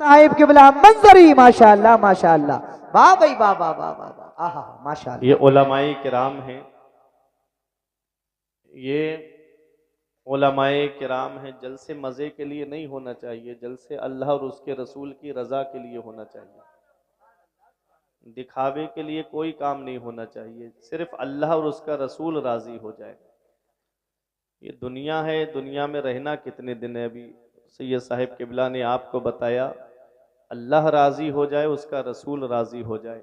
साहिब किबला मंजरी माशाअल्लाह माशाअल्लाह, वाह भाई वाह वाह वाह वाह वाह, आहा माशाअल्लाह। ये उलमाए किराम हैं, ये उलमाए किराम हैं। जलसे मज़े के लिए नहीं होना चाहिए, जलसे अल्लाह और उसके रसूल की रज़ा के लिए होना चाहिए। दिखावे के लिए कोई काम नहीं होना चाहिए, सिर्फ अल्लाह और उसका रसूल राज़ी हो जाए। ये दुनिया है, दुनिया में रहना कितने दिन है। अभी सैयद साहिब किबला ने आपको बताया, अल्लाह राज़ी हो जाए, उसका रसूल राज़ी हो जाए।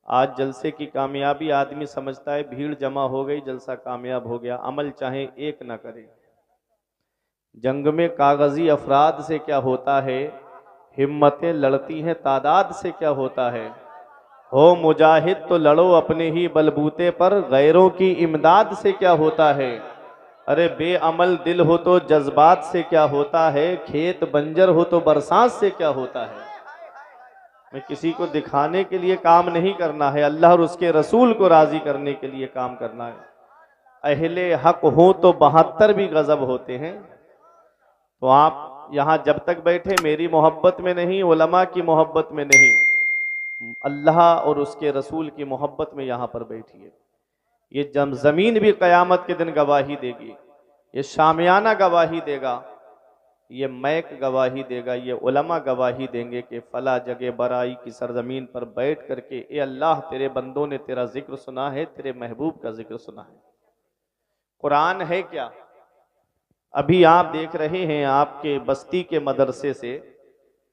आज जलसे की कामयाबी आदमी समझता है भीड़ जमा हो गई, जलसा कामयाब हो गया। अमल चाहे एक ना करे। जंग में कागजी अफराद से क्या होता है, हिम्मतें लड़ती हैं तादाद से क्या होता है। हो मुजाहिद तो लड़ो अपने ही बलबूते पर, गैरों की इमदाद से क्या होता है। अरे बेअमल दिल हो तो जज्बात से क्या होता है, खेत बंजर हो तो बरसात से क्या होता है। मैं किसी को दिखाने के लिए काम नहीं करना है, अल्लाह और उसके रसूल को राजी करने के लिए काम करना है। अहले हक हो तो 72 भी गजब होते हैं। तो आप यहाँ जब तक बैठे मेरी मोहब्बत में नहीं, उलमा की मोहब्बत में नहीं, अल्लाह और उसके रसूल की मोहब्बत में यहाँ पर बैठिए। ये जमीन भी क़यामत के दिन गवाही देगी, ये शामियाना गवाही देगा, ये मैक गवाही देगा, ये उलमा गवाही देंगे कि फला जगह बराई की सरजमीन पर बैठ करके ए अल्लाह तेरे बंदों ने तेरा जिक्र सुना है, तेरे महबूब का जिक्र सुना है। कुरान है क्या। अभी आप देख रहे हैं आपके बस्ती के मदरसे से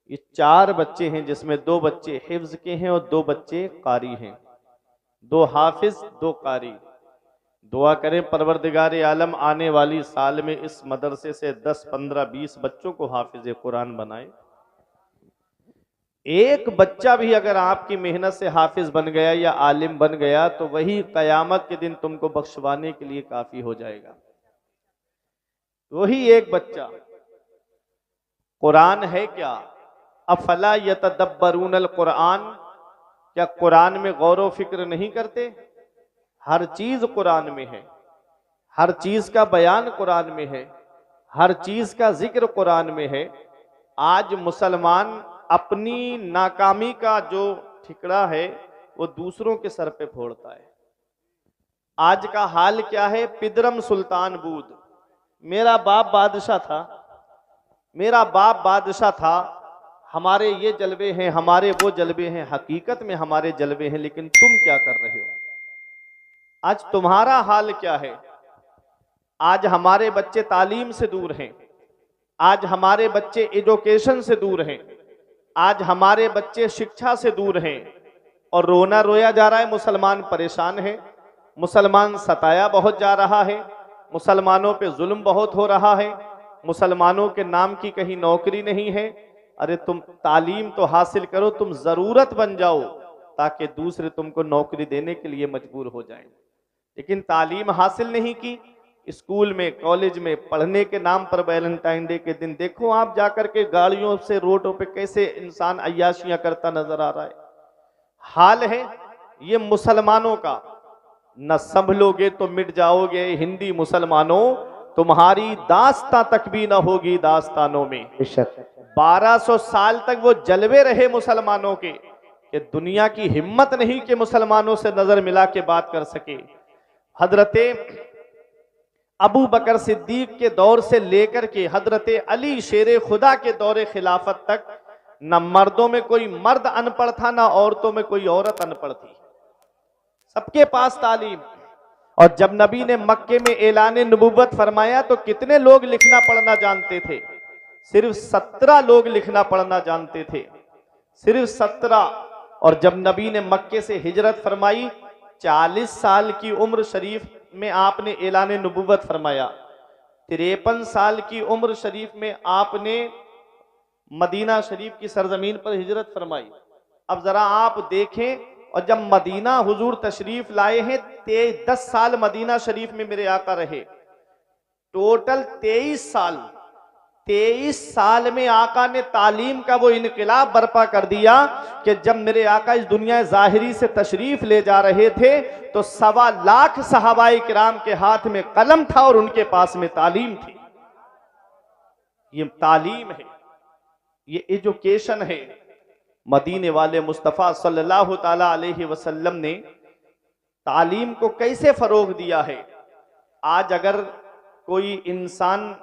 ये 4 बच्चे हैं, जिसमें 2 बच्चे हिफ्ज के हैं और 2 बच्चे कारी हैं। 2 हाफिज 2 कारी। दुआ करें परवरदिगार आलम आने वाली साल में इस मदरसे से 10, 15, 20 बच्चों को हाफिज कुरान बनाए। एक बच्चा भी अगर आपकी मेहनत से हाफिज बन गया या आलिम बन गया तो वही कयामत के दिन तुमको बख्शवाने के लिए काफी हो जाएगा। वही एक बच्चा। कुरान है क्या। अफला यतदब्बरून अल कुरान, क्या कुरान में गौर व फिक्र नहीं करते। हर चीज कुरान में है, हर चीज का बयान कुरान में है, हर चीज का जिक्र कुरान में है। आज मुसलमान अपनी नाकामी का जो ठिकरा है वो दूसरों के सर पे फोड़ता है। आज का हाल क्या है, पिदरम सुल्तान बूद, मेरा बाप बादशाह था, मेरा बाप बादशाह था, हमारे ये जलवे हैं, हमारे वो जलवे हैं। हकीकत में हमारे जलवे हैं, लेकिन तुम क्या कर रहे हो। आज तुम्हारा हाल क्या है। आज हमारे बच्चे तालीम से दूर हैं, आज हमारे बच्चे एजुकेशन से दूर हैं, आज हमारे बच्चे शिक्षा से दूर हैं और रोना रोया जा रहा है। मुसलमान परेशान है, मुसलमान सताया बहुत जा रहा है, मुसलमानों पे जुल्म बहुत हो रहा है, मुसलमानों के नाम की कहीं नौकरी नहीं है। अरे तुम तालीम तो हासिल करो, तुम जरूरत बन जाओ ताकि दूसरे तुमको नौकरी देने के लिए मजबूर हो जाएं। लेकिन तालीम हासिल नहीं की, स्कूल में कॉलेज में पढ़ने के नाम पर वैलेंटाइन डे के दिन देखो आप जाकर के गाड़ियों से रोडों पे कैसे इंसान अय्याशियां करता नजर आ रहा है। हाल है ये मुसलमानों का। न संभलोगे तो मिट जाओगे हिंदी मुसलमानों, तुम्हारी दास्तां तक भी न होगी दास्तानों में। 1200 साल तक वो जलवे रहे मुसलमानों के कि दुनिया की हिम्मत नहीं कि मुसलमानों से नजर मिला के बात कर सके। हजरते अबू बकर सिद्दीक के दौर से लेकर के हजरते अली शेरे खुदा के दौरे खिलाफत तक न मर्दों में कोई मर्द अनपढ़ था, न औरतों में कोई औरत अनपढ़ थी, सबके पास तालीम। और जब नबी ने मक्के में ऐलान नबूवत फरमाया तो कितने लोग लिखना पढ़ना जानते थे। सिर्फ 17 लोग लिखना पढ़ना जानते थे, सिर्फ 17। और जब नबी ने मक्के से हिजरत फरमाई 40 साल की उम्र शरीफ में आपने ऐलान नबूवत फरमाया, 53 साल की उम्र शरीफ में आपने मदीना शरीफ की सरजमीन पर हिजरत फरमाई। अब जरा आप देखें, और जब मदीना हुजूर तशरीफ लाए हैं 10 साल मदीना शरीफ में मेरे आका रहे, टोटल 23 साल। 23 साल में आका ने तालीम का वो इनकलाब बर्पा कर दिया कि जब मेरे आका इस दुनिया ज़ाहिरी से तशरीफ ले जा रहे थे तो 1.25 लाख सहाबाए किराम के हाथ में कलम था और उनके पास में तालीम थी। ये तालीम है। ये एजुकेशन है। मदीने वाले मुस्तफ़ा सल्लल्लाहु ताला अलैहि वसल्लम ने तालीम को कैसे फरोग दिया है। आज अगर कोई इंसान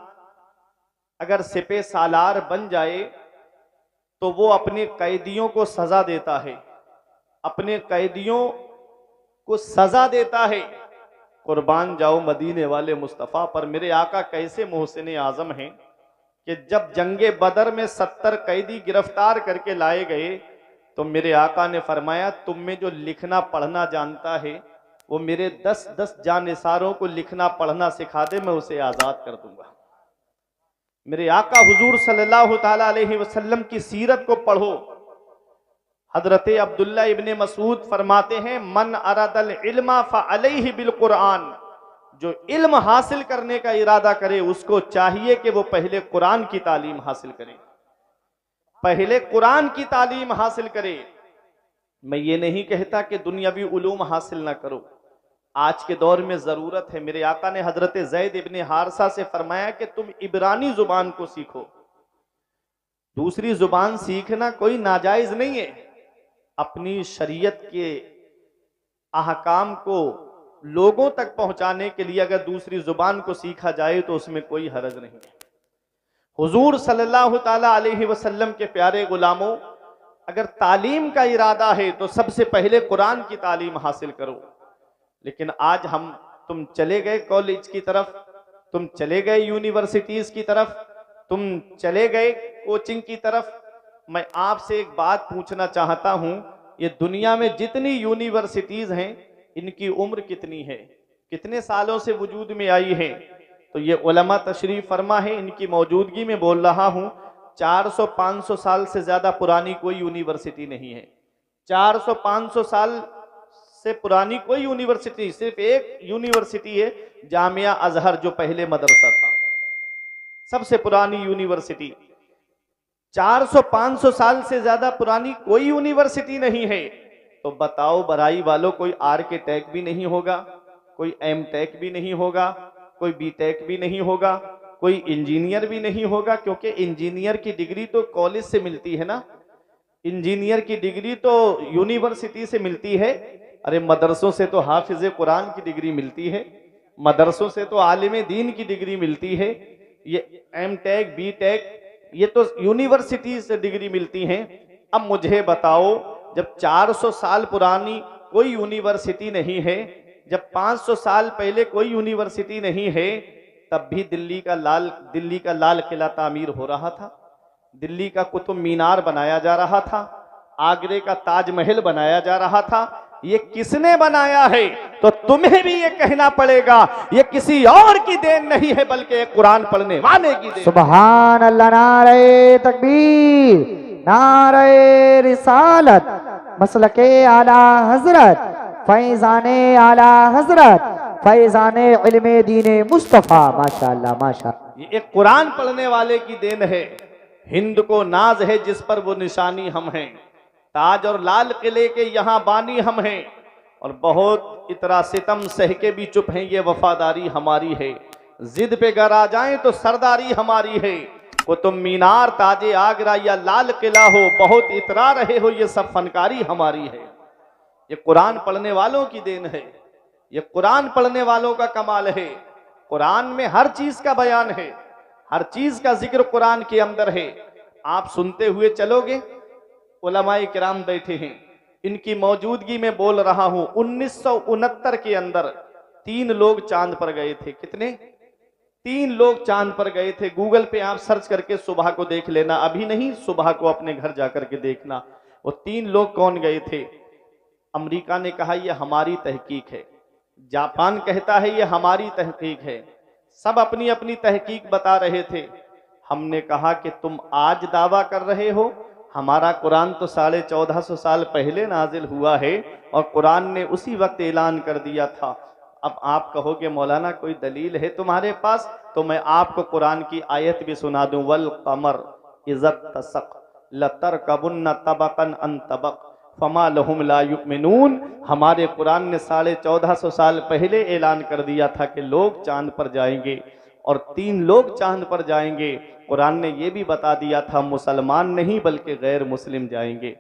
अगर सिपे सालार बन जाए तो वो अपने कैदियों को सजा देता है, अपने कैदियों को सजा देता है। कुर्बान जाओ मदीने वाले मुस्तफ़ा पर। मेरे आका कैसे मोहसिन आजम हैं कि जब जंगे बदर में 70 कैदी गिरफ्तार करके लाए गए तो मेरे आका ने फरमाया, तुम में जो लिखना पढ़ना जानता है वो मेरे 10-10 जानिसारों को लिखना पढ़ना सिखा दे, मैं उसे आजाद कर दूंगा। मेरे आका हुजूर सल्लल्लाहु ताला अलैहि वसल्लम की सीरत को पढ़ो। हजरत अब्दुल्ला इब्ने मसूद फरमाते हैं, मन अरदल इल्मा फअलैहि बिल कुरान। जो इल्म हासिल करने का इरादा करे उसको चाहिए कि वो पहले कुरान की तालीम हासिल करे, पहले कुरान की तालीम हासिल करे। मैं ये नहीं कहता कि दुनियावी उलूम हासिल ना करो, आज के दौर में जरूरत है। मेरे आका ने हजरत ज़ैद इब्ने हारसा से फरमाया कि तुम इब्रानी जुबान को सीखो। दूसरी जुबान सीखना कोई नाजायज नहीं है। अपनी शरीयत के अहकाम को लोगों तक पहुंचाने के लिए अगर दूसरी जुबान को सीखा जाए तो उसमें कोई हरज नहीं है। हुजूर सल्लल्लाहु ताला अलैहि वसल्लम के प्यारे गुलामों, अगर तालीम का इरादा है तो सबसे पहले कुरान की तालीम हासिल करो। लेकिन आज तुम चले गए कॉलेज की तरफ, तुम चले गए यूनिवर्सिटीज की तरफ, तुम चले गए कोचिंग की तरफ। मैं आपसे एक बात पूछना चाहता हूं, ये दुनिया में जितनी यूनिवर्सिटीज हैं इनकी उम्र कितनी है, कितने सालों से वजूद में आई है? तो ये उलमा तशरीफ फरमा है, इनकी मौजूदगी में बोल रहा हूं, 400-500 साल से ज्यादा पुरानी कोई यूनिवर्सिटी नहीं है। 400-500 साल से पुरानी कोई यूनिवर्सिटी, सिर्फ एक यूनिवर्सिटी है जामिया अजहर, जो पहले मदरसा था, सबसे पुरानी यूनिवर्सिटी। 400-500 साल से ज्यादा पुरानी कोई यूनिवर्सिटी नहीं है। तो बताओ बराई वालों, कोई आर्किटेक्ट भी नहीं होगा, कोई एमटेक भी नहीं होगा, कोई बीटेक भी नहीं होगा, कोई इंजीनियर भी नहीं होगा, क्योंकि इंजीनियर की डिग्री तो कॉलेज से मिलती है ना, इंजीनियर की डिग्री तो यूनिवर्सिटी से मिलती है। अरे मदरसों से तो हाफिज कुरान की डिग्री मिलती है, मदरसों से तो आलिम दीन की डिग्री मिलती है। ये एमटेक बीटेक ये तो यूनिवर्सिटी से डिग्री मिलती हैं। अब मुझे बताओ, जब 400 साल पुरानी कोई यूनिवर्सिटी नहीं है, जब 500 साल पहले कोई यूनिवर्सिटी नहीं है, तब भी दिल्ली का लाल किला तामीर हो रहा था, दिल्ली का कुतुब मीनार बनाया जा रहा था, आगरे का ताजमहल बनाया जा रहा था। ये किसने बनाया है? तो तुम्हें भी ये कहना पड़ेगा, ये किसी और की देन नहीं है बल्कि एक कुरान पढ़ने वाले की देन। सुभान अल्लाह, नारे तकबीर, नारे रिसालत, मसलके आला हजरत, फैजाने आला हजरत, फैजाने इल्मे दीने मुस्तफा। माशाअल्लाह माशाअल्लाह, ये एक कुरान पढ़ने वाले की देन है। हिंद को नाज है जिस पर वो निशानी हम हैं, ताज और लाल किले के यहाँ बानी हम हैं, और बहुत इतरा सितम सह के भी चुप हैं, ये वफादारी हमारी है। जिद पे गर आ जाएं तो सरदारी हमारी है। कुतुब मीनार, ताजे आगरा या लाल किला हो, बहुत इतरा रहे हो, ये सब फनकारी हमारी है। ये कुरान पढ़ने वालों की देन है, ये कुरान पढ़ने वालों का कमाल है। कुरान में हर चीज का बयान है, हर चीज का जिक्र कुरान के अंदर है। आप सुनते हुए चलोगे, उलमाए किराम बैठे हैं, इनकी मौजूदगी में बोल रहा हूं। 1969 के अंदर 3 लोग चांद पर गए थे। कितने? 3 लोग चांद पर गए थे। गूगल पे आप सर्च करके सुबह को देख लेना, अभी नहीं, सुबह को अपने घर जाकर के देखना वो 3 लोग कौन गए थे। अमेरिका ने कहा यह हमारी तहकीक है, जापान कहता है यह हमारी तहकीक है, सब अपनी अपनी तहकीक बता रहे थे। हमने कहा कि तुम आज दावा कर रहे हो, हमारा कुरान तो 1450 साल पहले नाजिल हुआ है और कुरान ने उसी वक्त ऐलान कर दिया था। अब आप कहोगे मौलाना कोई दलील है तुम्हारे पास, तो मैं आपको कुरान की आयत भी सुना दूं। वल कमर इज़्ज़त तसक लतरकबुन्न तबकन अन तबक फमा लहुम ला युमिनून। हमारे कुरान ने 1450 साल पहले ऐलान कर दिया था कि लोग चांद पर जाएंगे और 3 लोग चांद पर जाएंगे। कुरान ने यह भी बता दिया था मुसलमान नहीं बल्कि गैर मुस्लिम जाएंगे।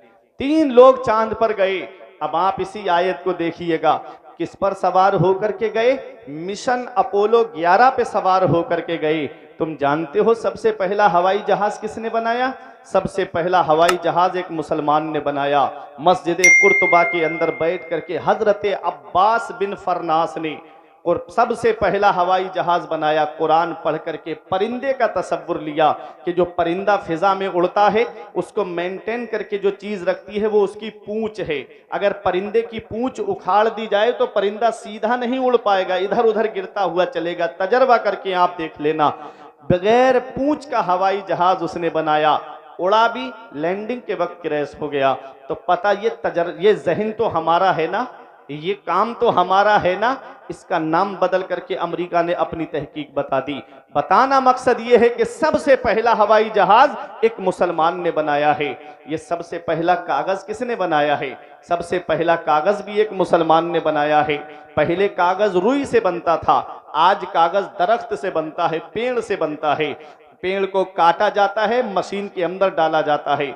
3 लोग चांद पर गए। अब आप इसी आयत को देखिएगा, किस पर सवार होकर के गए? मिशन अपोलो 11 पे सवार होकर के गए। तुम जानते हो सबसे पहला हवाई जहाज किसने बनाया? सबसे पहला हवाई जहाज एक मुसलमान ने बनाया। मस्जिद कुर्तुबा के अंदर बैठ करके हजरत अब्बास बिन फरनास ने और सबसे पहला हवाई जहाज बनाया। कुरान पढ़ करके परिंदे का तसव्वुर लिया कि जो परिंदा फिजा में उड़ता है उसको मेंटेन करके जो चीज रखती है वो उसकी पूंछ है। अगर परिंदे की पूंछ उखाड़ दी जाए तो परिंदा सीधा नहीं उड़ पाएगा, इधर उधर गिरता हुआ चलेगा। तजर्बा करके आप देख लेना। बगैर पूंछ का हवाई जहाज उसने बनाया, उड़ा भी, लैंडिंग के वक्त क्रैश हो गया। तो पता ये जहन तो हमारा है ना, ये काम तो हमारा है ना। इसका नाम बदल करके अमेरिका ने अपनी तहकीक बता दी। बताना मकसद ये है कि सबसे पहला हवाई जहाज एक मुसलमान ने बनाया है। ये सबसे पहला कागज किसने बनाया है? सबसे पहला कागज भी एक मुसलमान ने बनाया है। पहले कागज रुई से बनता था, आज कागज दरख्त से बनता है, पेड़ से बनता है। पेड़ को काटा जाता है, मशीन के अंदर डाला जाता है,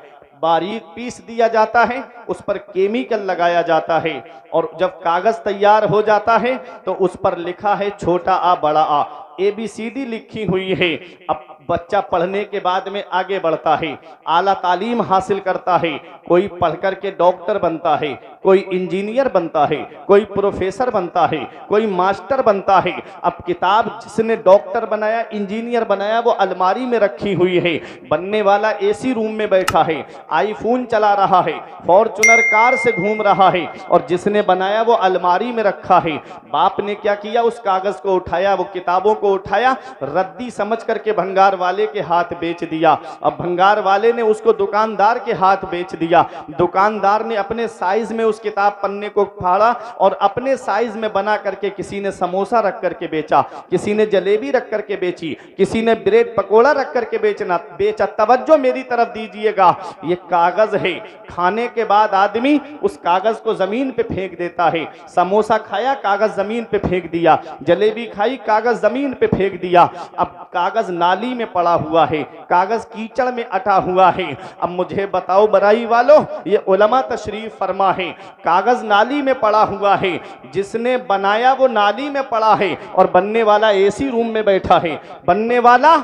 बारीक पीस दिया जाता है, उस पर केमिकल लगाया जाता है और जब कागज तैयार हो जाता है तो उस पर लिखा है छोटा आ बड़ा आ, ABCD लिखी हुई है। अब बच्चा पढ़ने के बाद में आगे बढ़ता है, आला तालीम हासिल करता है। कोई पढ़ करके डॉक्टर बनता है, कोई इंजीनियर बनता है, कोई प्रोफेसर बनता है, कोई मास्टर बनता है। अब किताब जिसने डॉक्टर बनाया, इंजीनियर बनाया, वो अलमारी में रखी हुई है। बनने वाला AC रूम में बैठा है, आईफोन चला रहा है, फॉर्चूनर कार से घूम रहा है, और जिसने बनाया वो अलमारी में रखा है। बाप ने क्या किया? उस कागज को उठाया, वो किताबों को उठाया, रद्दी समझ करके भंगार वाले के हाथ बेच दिया। अब भंगार वाले ने उसको दुकानदार के हाथ बेच दिया। दुकानदार ने अपने साइज में उस किताब पन्ने को फाड़ा और अपने साइज में बना करके किसी ने समोसा रख करके बेचा, किसी ने जलेबी रख करके बेची, किसी ने ब्रेड पकोड़ा रख करके बेचा। तवज्जो मेरी तरफ दीजिएगा, ये कागज है। खाने के बाद आदमी उस कागज को जमीन पे फेंक देता है। समोसा खाया, कागज जमीन पे फेंक दिया, जलेबी खाई, कागज जमीन पे फेंक दिया। अब कागज नाली में पड़ा हुआ है, कागज कीचड़ में अटा हुआ है। अब मुझे बताओ बराई वालों, ये उलमा तशरीफ फरमा है, कागज नाली में पड़ा हुआ है, जिसने बनाया वो नाली में पड़ा है और बनने वाला AC रूम में बैठा है। बनने वाला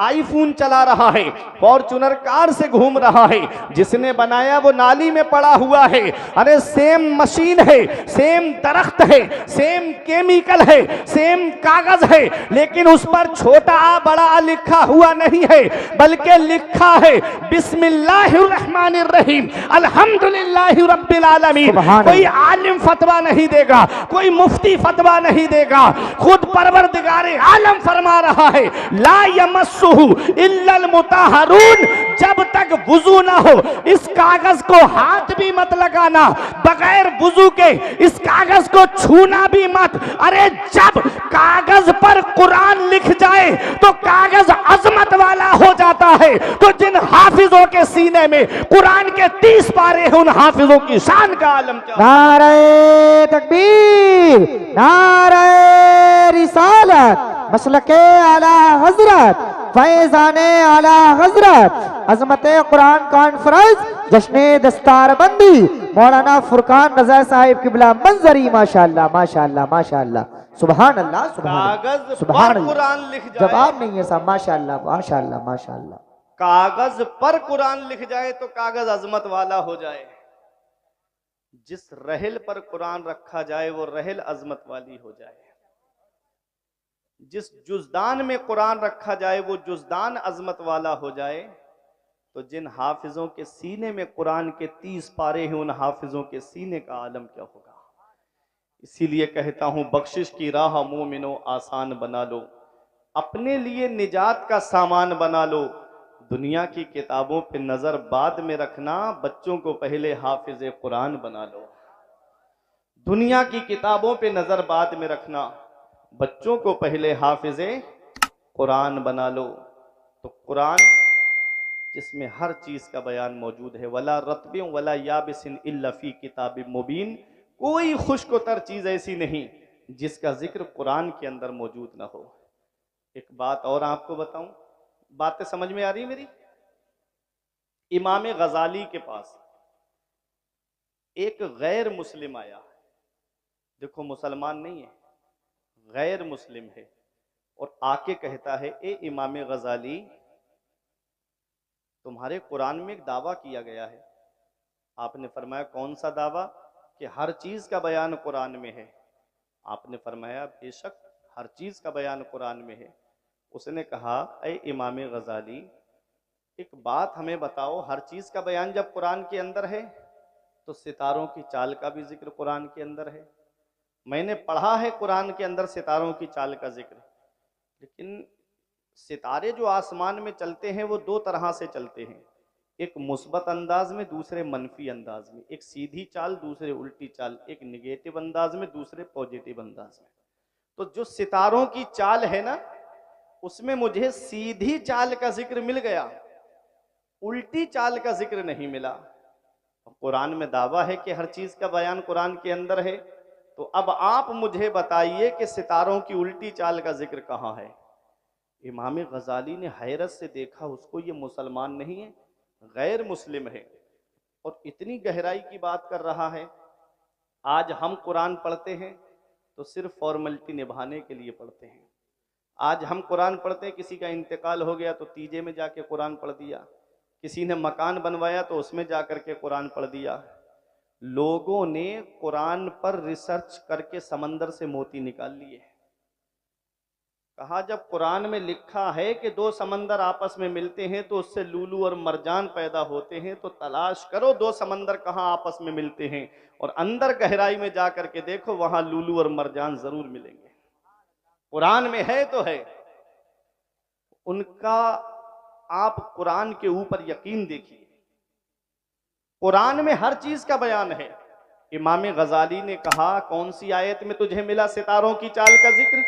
आईफोन चला रहा है, फॉर्चूनर कार से घूम रहा है, जिसने बनाया वो नाली में पड़ा हुआ है। अरे सेम मशीन है, सेम दरख्त है, सेम केमिकल है, सेम कागज है, लेकिन उस पर छोटा आ बड़ा आ लिखा हुआ नहीं है, बल्कि लिखा है बिस्मिल्लाहिर्रहमानिर्रहीम अल्हम्दुलिल्लाहि रब्बिल आलमीन। कोई आलिम फतवा नहीं देगा, कोई मुफ्ती फतवा नहीं देगा, खुद परवरदिगारे आलम फरमा रहा है ला यमस्सु इल्लल मुताहरून। जब तक वुजू ना हो इस कागज को हाथ भी मत लगाना, बगैर वुजू के इस कागज को छूना भी मत। अरे जब कागज पर कुरान लिख जाए तो कागज अजमत वाला हो जाता है। तो जिन हाफिजों के सीने में कुरान के 30 पारे हैं, उन हाफिजों की शान का आलम क्या। नारे तकबीर, नारे रिसालत, मसलके आला हजरत, फैजाने आला हजरत, अजमत कुरान कॉन्फ्रेंस, जश्ने दस्तार बंदी, मौलाना फुरकान रजा साहिब किबला मंजरी। माशाअल्लाह माशाअल्लाह माशाअल्लाह, सुभान अल्लाह सुभान कागज सुभान पर कुरान लिख जाए, जवाब नहीं है साहब। माशाअल्लाह माशाअल्लाह माशाअल्लाह। कागज पर कुरान लिख जाए तो कागज अजमत वाला हो जाए। जिस रहल पर कुरान रखा जाए वो रहल अजमत वाली हो जाए। जिस जुजदान में कुरान रखा जाए वो जुजदान अजमत वाला हो जाए। तो जिन हाफिजों के सीने में कुरान के 30 पारे हैं, उन हाफिजों के सीने का आलम क्या होगा। इसीलिए कहता हूं बख्शिश की राह मोमिनो आसान बना लो, अपने लिए निजात का सामान बना लो। दुनिया की किताबों पे नजर बाद में रखना, बच्चों को पहले हाफिज कुरान बना लो। दुनिया की किताबों पे नजर बाद में रखना, बच्चों को पहले हाफिज कुरान बना लो। तो कुरान जिसमें हर चीज का बयान मौजूद है, वला रत्बिन वला याबिसिन इल्ला फी किताबिम मुबीन, कोई खुश्क-ओ-तर चीज ऐसी नहीं जिसका जिक्र कुरान के अंदर मौजूद ना हो। एक बात और आपको बताऊं, बातें समझ में आ रही मेरी? इमाम गजाली के पास एक गैर मुस्लिम आया, देखो मुसलमान नहीं है, गैर मुस्लिम है, और आके कहता है, ए इमाम गजाली, तुम्हारे कुरान में एक दावा किया गया है। आपने फरमाया कौन सा दावा? कि हर चीज का बयान कुरान में है। आपने फरमाया बेशक हर चीज का बयान कुरान में है। उसने कहा, ए इमाम गजाली, एक बात हमें बताओ, हर चीज का बयान जब कुरान के अंदर है तो सितारों की चाल का भी जिक्र कुरान के अंदर है। मैंने पढ़ा है कुरान के अंदर सितारों की चाल का जिक्र, लेकिन सितारे जो आसमान में चलते हैं वो दो तरह से चलते हैं, एक मुस्बत अंदाज में, दूसरे मनफी अंदाज में, एक सीधी चाल, दूसरे उल्टी चाल, एक निगेटिव अंदाज में, दूसरे पॉजिटिव अंदाज में। तो जो सितारों की चाल है ना, उसमें मुझे सीधी चाल का जिक्र मिल गया, उल्टी चाल का जिक्र नहीं मिला। कुरान में दावा है कि हर चीज का बयान कुरान के अंदर है, तो अब आप मुझे बताइए कि सितारों की उल्टी चाल का जिक्र कहाँ है? इमाम गजाली ने हैरत से देखा उसको, ये मुसलमान नहीं है, गैर मुस्लिम है, और इतनी गहराई की बात कर रहा है। आज हम कुरान पढ़ते हैं तो सिर्फ फॉर्मेलिटी निभाने के लिए पढ़ते हैं। आज हम कुरान पढ़ते हैं, किसी का इंतकाल हो गया तो तीजे में जाके कुरान पढ़ दिया, किसी ने मकान बनवाया तो उसमें जाकर के कुरान पढ़ दिया। लोगों ने कुरान पर रिसर्च करके समंदर से मोती निकाल लिए। कहा जब कुरान में लिखा है कि दो समंदर आपस में मिलते हैं तो उससे लूलू और मरजान पैदा होते हैं, तो तलाश करो दो समंदर कहाँ आपस में मिलते हैं, और अंदर गहराई में जा करके देखो, वहां लूलू और मरजान जरूर मिलेंगे। कुरान में है तो है। उनका आप कुरान के ऊपर यकीन देखिए, कुरान में हर चीज का बयान है। इमाम गजाली ने कहा, कौन सी आयत में तुझे मिला सितारों की चाल का जिक्र?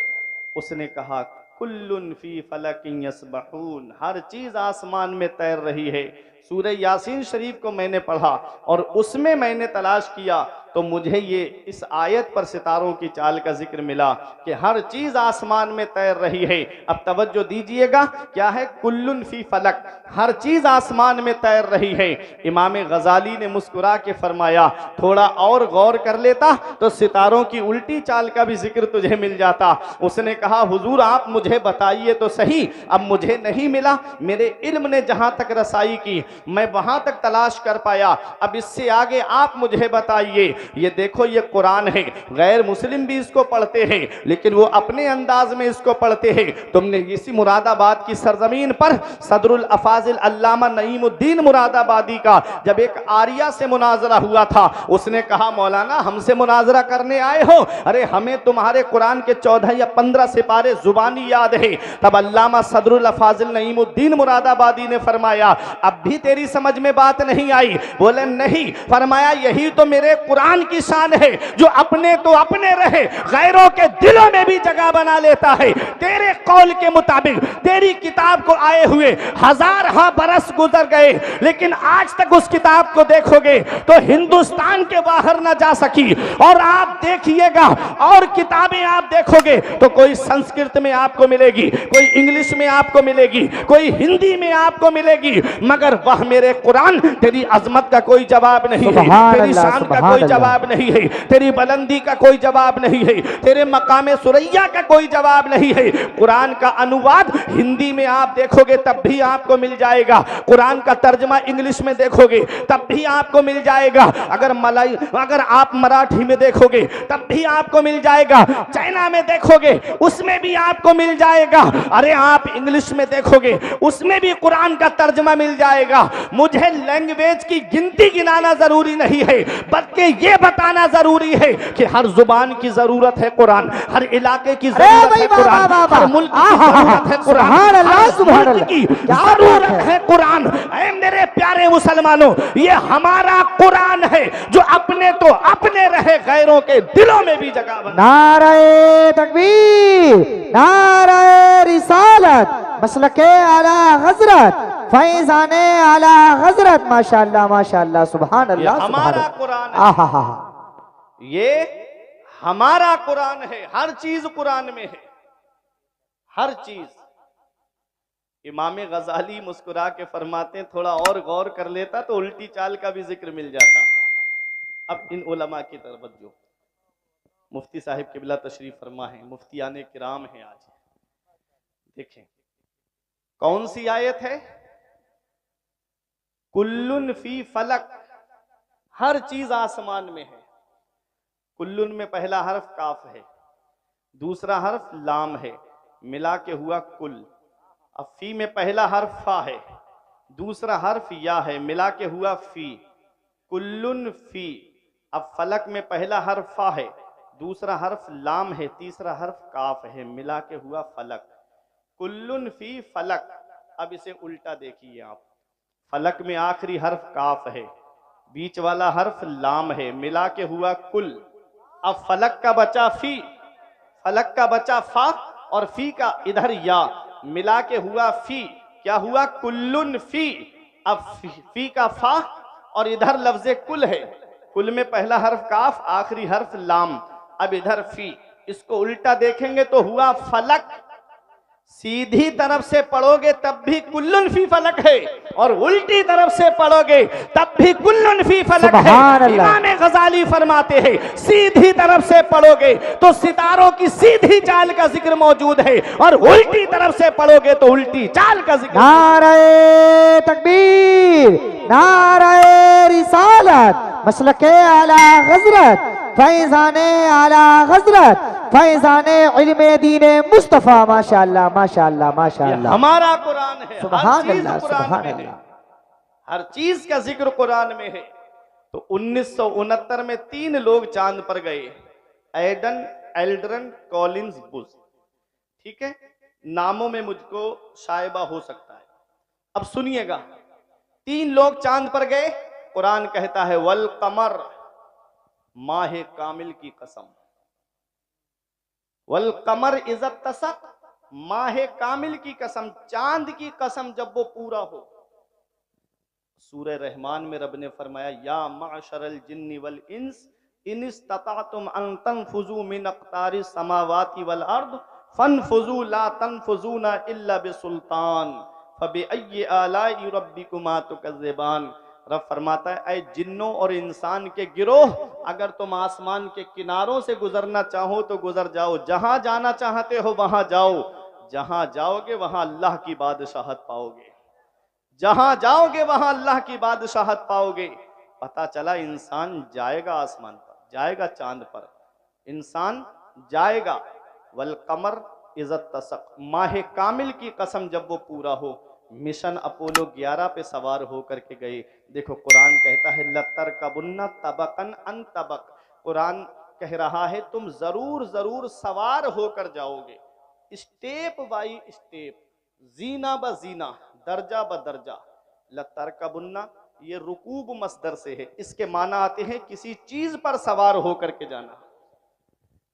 उसने कहा, कुल्लुन फी फलकिन यसबहून, हर चीज आसमान में तैर रही है। सूरह यासीन शरीफ को मैंने पढ़ा और उसमें मैंने तलाश किया तो मुझे ये इस आयत पर सितारों की चाल का जिक्र मिला कि हर चीज आसमान में तैर रही है। अब तवज्जो दीजिएगा, क्या है? कुल्लुन फी फलक, हर चीज आसमान में तैर रही है। इमाम गजाली ने मुस्कुरा के फरमाया, थोड़ा और गौर कर लेता तो सितारों की उल्टी चाल का भी जिक्र तुझे मिल जाता। उसने कहा, हुजूर आप मुझे बताइए तो सही, अब मुझे नहीं मिला, मेरे इल्म ने जहां तक रसाई की मैं वहां तक तलाश कर पाया, अब इससे आगे आप मुझे बताइए। ये देखो, ये कुरान है, गैर मुस्लिम भी इसको पढ़ते हैं, लेकिन वो अपने अंदाज में इसको पढ़ते हैं। तुमने इसी मुरादाबाद की सरजमीन पर सदरुल अफाजिल अल्लामा नईमुद्दीन मुरादाबादी का जब एक आर्या से मुनाजरा हुआ था, उसने कहा, मौलाना हमसे मुनाजरा करने आए हो? अरे हमें तुम्हारे कुरान के 14 या 15 सिपारे जुबानी याद है। तब अल्लामा सदरुल अफाजिल नईमुद्दीन मुरादाबादी ने फरमाया, अब भी तेरी समझ में बात नहीं आई? बोले नहीं। फरमाया, यही तो मेरे कुरान की शान है, जो अपने तो अपने रहे, गैरों के दिलों में भी जगह बना लेता है। तेरे कौल के मुताबिक तेरी किताब को आए हुए 1000 बरस गुजर गए, लेकिन आज तक उस किताब को देखोगे तो हिंदुस्तान के बाहर ना जा सकी। और आप देखिएगा, और किताबें आप देखोगे तो कोई संस्कृत में आपको मिलेगी, कोई इंग्लिश में आपको मिलेगी, कोई हिंदी में आपको मिलेगी, मगर वह मेरे कुरान, तेरी अजमत का कोई जवाब नहीं है, तेरी शान का कोई जवाब नहीं है, तेरी बुलंदी का कोई जवाब नहीं है, तेरे मकामे सुरैया का कोई जवाब नहीं है। कुरान का अनुवाद हिंदी में आप देखोगे तब भी आपको मिल जाएगा, कुरान का तर्जमा इंग्लिश में देखोगे तब भी आपको मिल जाएगा, अगर आप मराठी में देखोगे तब भी आपको मिल जाएगा, चाइना में देखोगे उसमें भी आपको मिल जाएगा, अरे आप इंग्लिश में देखोगे उसमें भी कुरान का तर्जमा मिल जाएगा। मुझे लैंग्वेज की गिनती गिनाना जरूरी नहीं है, बल्कि ये बताना जरूरी है कि हर जुबान की जरूरत है कुरान, हर इलाके की जरूरत है कुरान, हर मुल्क की जरूरत है कुरान, हर मुल्क की जरूरत है कुरान। ऐ मेरे प्यारे मुसलमानों, ये हमारा कुरान है जो अपने तो अपने रहे, गैरों के दिलों में भी जगह बना। नारे तकबीर, नारे रिसालत, मसलके आला हजरत, फैजाने आला हजरत, माशाअल्लाह माशाअल्लाह, सुभान अल्लाह। हमारा कुरान है, ये हमारा कुरान है, हर चीज कुरान में है, हर चीज। इमाम गजाली मुस्कुरा के फरमाते हैं थोड़ा और गौर कर लेता तो उल्टी चाल का भी जिक्र मिल जाता। अब इन उलमा की तवज्जो, मुफ्ती साहिब किबला तशरीफ फरमा है, मुफ्तियाने किराम हैं आज। देखें कौन सी आयत है? कुल्लुन फी फलक, हर चीज आसमान में है। कुल्लुन में पहला हर्फ काफ है, दूसरा हर्फ लाम है, मिला के हुआ कुल। अब फी में पहला हर्फ फा है, दूसरा हर्फ या है, मिला के हुआ फी, कुल्लुन फी। अब फलक में पहला हर्फ फा है, दूसरा हर्फ लाम है, तीसरा हर्फ काफ है, मिला के हुआ फलक, कुल्लुन फी फलक। अब इसे उल्टा देखिए आप, फलक में आखिरी हर्फ काफ है, बीच वाला हर्फ लाम है, मिला के हुआ कुल। अब फलक का बचा फी, फलक का बचा फा और फी का इधर या, मिला के हुआ फी, क्या हुआ? कुल्लुन फी। अब फी का फा और इधर लफ्ज़े कुल है, कुल में पहला हर्फ काफ, आखिरी हर्फ लाम, अब इधर फी। इसको उल्टा देखेंगे तो हुआ फलक। सीधी तरफ से पढ़ोगे तब भी कुल्लुन फी फलक है, और उल्टी तरफ से पढ़ोगे तब भी कुल्लुन फी फलक है। इमाम गजाली फरमाते हैं सीधी तरफ से पढ़ोगे तो सितारों की सीधी चाल का जिक्र मौजूद है, और उल्टी तरफ से पढ़ोगे तो उल्टी चाल का जिक्र। नारे तकबीर, नारे रिसालत, मसलके आला हजरत, फैजाने आला हजरत, फैजाने इल्मे दीने मुस्तफा। माशाअल्लाह माशाअल्लाह माशाअल्लाह, हमारा कुरान है, सुभान अल्लाह सुभान अल्लाह, हर चीज का जिक्र कुरान में है। तो 1969 में 3 लोग चांद पर गए, एडन, एल्ड्रन, कॉलिंस, बुश। ठीक है, नामों में मुझको शायबा हो सकता है। अब सुनिएगा, 3 लोग चांद पर गए, कुरान कहता है वल कमर, माहे कामिल की कसम, वल कमर इज़्ज़त तसक, माहे कामिल की कसम, चांद की कसम जब वो पूरा हो। सूरह रहमान में रब ने फरमाया या माशरल जिन्नि वल इंस इन इस्तताअतुम अन तनफुजू मिन अक़तारिस समावाति वल अर्द फनफुजू ला तनफुजूना इल्ला बिसुल्तान फबिअय्यि आलाई रब्बिकुमा तुकज़्ज़िबान। रब फरमाता है ऐ जिन्नों और इंसान के गिरोह, अगर तुम आसमान के किनारों से गुजरना चाहो तो गुजर जाओ, जहां जाना चाहते हो वहां जाओ, जहां जाओगे वहां अल्लाह की बादशाहत पाओगे, जहां जाओगे वहां अल्लाह की बादशाहत पाओगे। पता चला इंसान जाएगा आसमान पर, जाएगा चांद पर, इंसान जाएगा। वल कमर इज़्ज़त तसक, माहे कामिल की कसम जब वो पूरा हो। मिशन अपोलो 11 पे सवार होकर के गए। देखो कुरान कहता है लतर कबुन्ना तबकन अन तबक, कुरान कह रहा है तुम जरूर जरूर सवार होकर जाओगे, स्टेप बाई स्टेप, जीना ब जीना, दर्जा ब दर्जा। लतर कबुन्ना ये रुकूब मसदर से है, इसके माना आते हैं किसी चीज पर सवार होकर के जाना,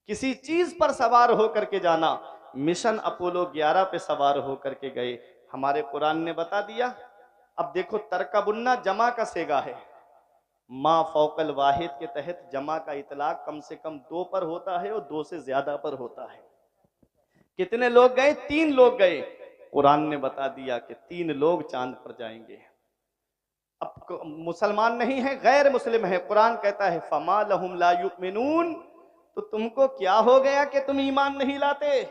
किसी चीज पर सवार होकर के जाना। मिशन अपोलो 11 पे सवार होकर के गए, हमारे कुरान ने बता दिया। अब देखो तरकबुन्ना जमा का सेगा है, मा फौकल वाहिद के तहत जमा का इतलाक कम से कम 2 पर होता है और 2 से ज्यादा पर होता है। कितने लोग गए? 3 लोग गए। कुरान ने बता दिया कि 3 लोग चांद पर जाएंगे। अब मुसलमान नहीं है, गैर मुस्लिम है। कुरान कहता है फमा लहुम ला युमिनून, तो तुमको क्या हो गया कि तुम ईमान नहीं लाते?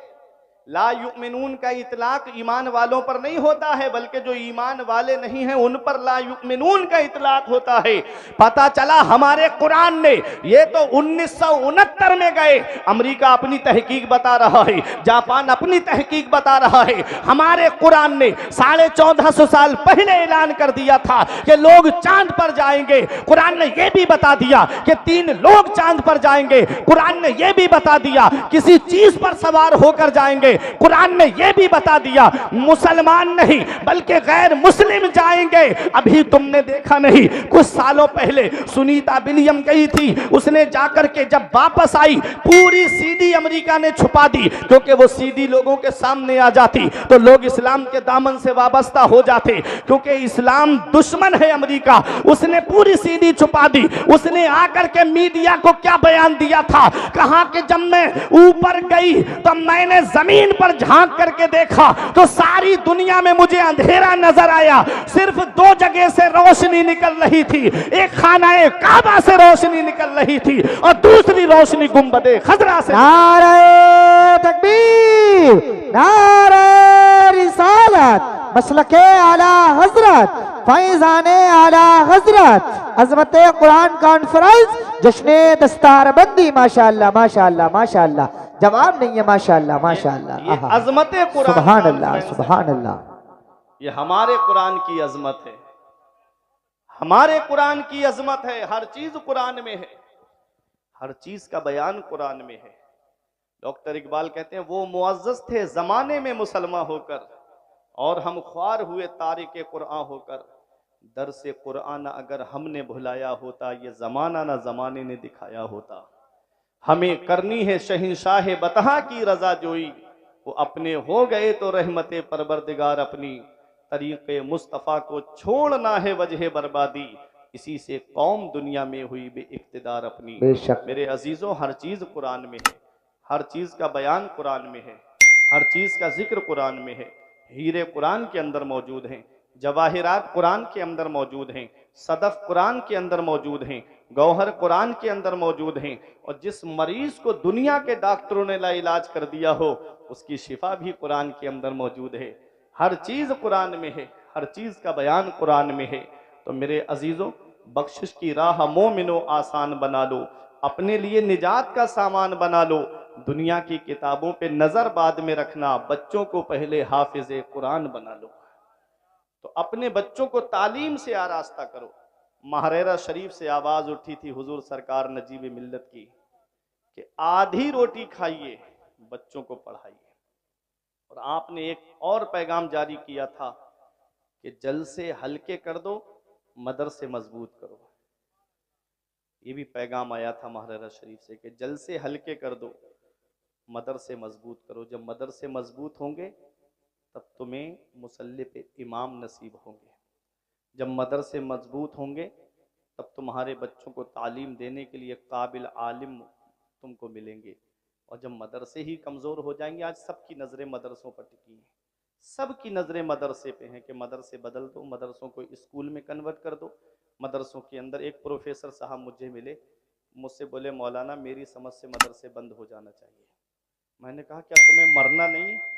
ला युमिनून का इतलाक ईमान वालों पर नहीं होता है, बल्कि जो ईमान वाले नहीं हैं उन पर ला युमिनून का इतलाक होता है। पता चला हमारे कुरान ने, ये तो 1969 में गए, अमेरिका अपनी तहकीक बता रहा है, जापान अपनी तहकीक बता रहा है, हमारे कुरान ने 1450 साल पहले ऐलान कर दिया था कि लोग चांद पर जाएंगे। कुरान ने यह भी बता दिया कि 3 लोग चांद पर जाएंगे। कुरान ने यह भी बता दिया किसी चीज पर सवार होकर जाएंगे। कुरान ने यह भी बता दिया मुसलमान नहीं बल्कि गैर मुस्लिम जाएंगे। अभी तुमने देखा नहीं, कुछ सालों पहले सुनीता विलियम गई थी, उसने जाकर के जब वापस आई पूरी सीडी अमेरिका ने छुपा दी, क्योंकि वो सीडी लोगों के सामने आ जाती तो लोग इस्लाम के दामन से वाबस्ता हो जाते, क्योंकि इस्लाम दुश्मन है अमेरिका। उसने पूरी सीडी छुपा दी। उसने आकर के मीडिया को क्या बयान दिया था, कहा कि जब मैं ऊपर गई तो मैंने जमीन जमीन पर झांक करके देखा तो सारी दुनिया में मुझे अंधेरा नजर आया। सिर्फ दो जगह से रोशनी निकल रही थी, एक खानाए काबा से रोशनी निकल रही थी और दूसरी रोशनी गुंबदे खजरा से। नारे तकबीर, नारे रिसालत, मसलके आला हजरत, फैजाने आला हजरत, अजमत कुरान कॉन्फ्रेंस, जश्ने दस्तारबंदी। माशाअल्लाह माशाअल्लाह माशाअल्लाह, जवाब नहीं है। माशाअल्लाह माशाअल्लाह, ये अजमत कुरान, सुभान अल्लाह सुभान अल्लाह। ये हमारे कुरान की अजमत है, हमारे कुरान की अजमत है। हर चीज कुरान में है, हर चीज का बयान कुरान में है। डॉक्टर इकबाल कहते हैं वो मुअज़्ज़ज़ थे जमाने में मुसलमान होकर, और हम ख्वार हुए तारिके कुरान होकर। दर से कुरान अगर हमने भुलाया होता, ये जमाना ना जमाने ने दिखाया होता। हमें करनी है शहंशाह बतहा की रजा जोई, वो अपने हो गए तो रहमते परवरदिगार अपनी। तरीक़े मुस्तफ़ा को छोड़ना है वजह बर्बादी, इसी से कौम दुनिया में हुई बे इक़्तिदार अपनी। बेशक मेरे अजीजों, हर चीज कुरान में है, हर चीज का बयान कुरान में है, हर चीज का जिक्र कुरान में है। हीरे कुरान के अंदर मौजूद हैं, जवाहिरात कुरान के अंदर मौजूद हैं, सदफ कुरान के अंदर मौजूद हैं, गौहर कुरान के अंदर मौजूद हैं। और जिस मरीज को दुनिया के डॉक्टरों ने लाइलाज कर दिया हो, उसकी शिफा भी कुरान के अंदर मौजूद है। हर चीज कुरान में है, हर चीज का बयान कुरान में है। तो मेरे अजीजों, बख्शिश की राह मोमिनो आसान बना लो, अपने लिए निजात का सामान बना लो। दुनिया की किताबों पे नजर बाद में रखना, बच्चों को पहले हाफिज़े कुरान बना लो। तो अपने बच्चों को तालीम से आरास्ता करो। महरेरा शरीफ से आवाज उठी थी हुजूर सरकार नजीब मिल्लत की कि आधी रोटी खाइए, बच्चों को पढ़ाइए। और आपने एक और पैगाम जारी किया था कि जल से हल्के कर दो, मदरसे मजबूत करो। ये भी पैगाम आया था महरेरा शरीफ से कि जल से हल्के कर दो, मदरसे मजबूत करो। जब मदरसे मजबूत होंगे तब तुम्हें मुसल्ले पे इमाम नसीब होंगे। जब मदरसे मजबूत होंगे तब तुम्हारे बच्चों को तालीम देने के लिए काबिल आलिम तुमको मिलेंगे। और जब मदरसे ही कमज़ोर हो जाएंगे, आज सबकी नज़रें मदरसों पर टिकी हैं, सबकी नज़रें मदरसे पे हैं कि मदरसे बदल दो, मदरसों को स्कूल में कन्वर्ट कर दो। मदरसों के अंदर एक प्रोफेसर साहब मुझे मिले, मुझसे बोले मौलाना मेरी समझ से मदरसे बंद हो जाना चाहिए। मैंने कहा क्या तुम्हें मरना नहीं है?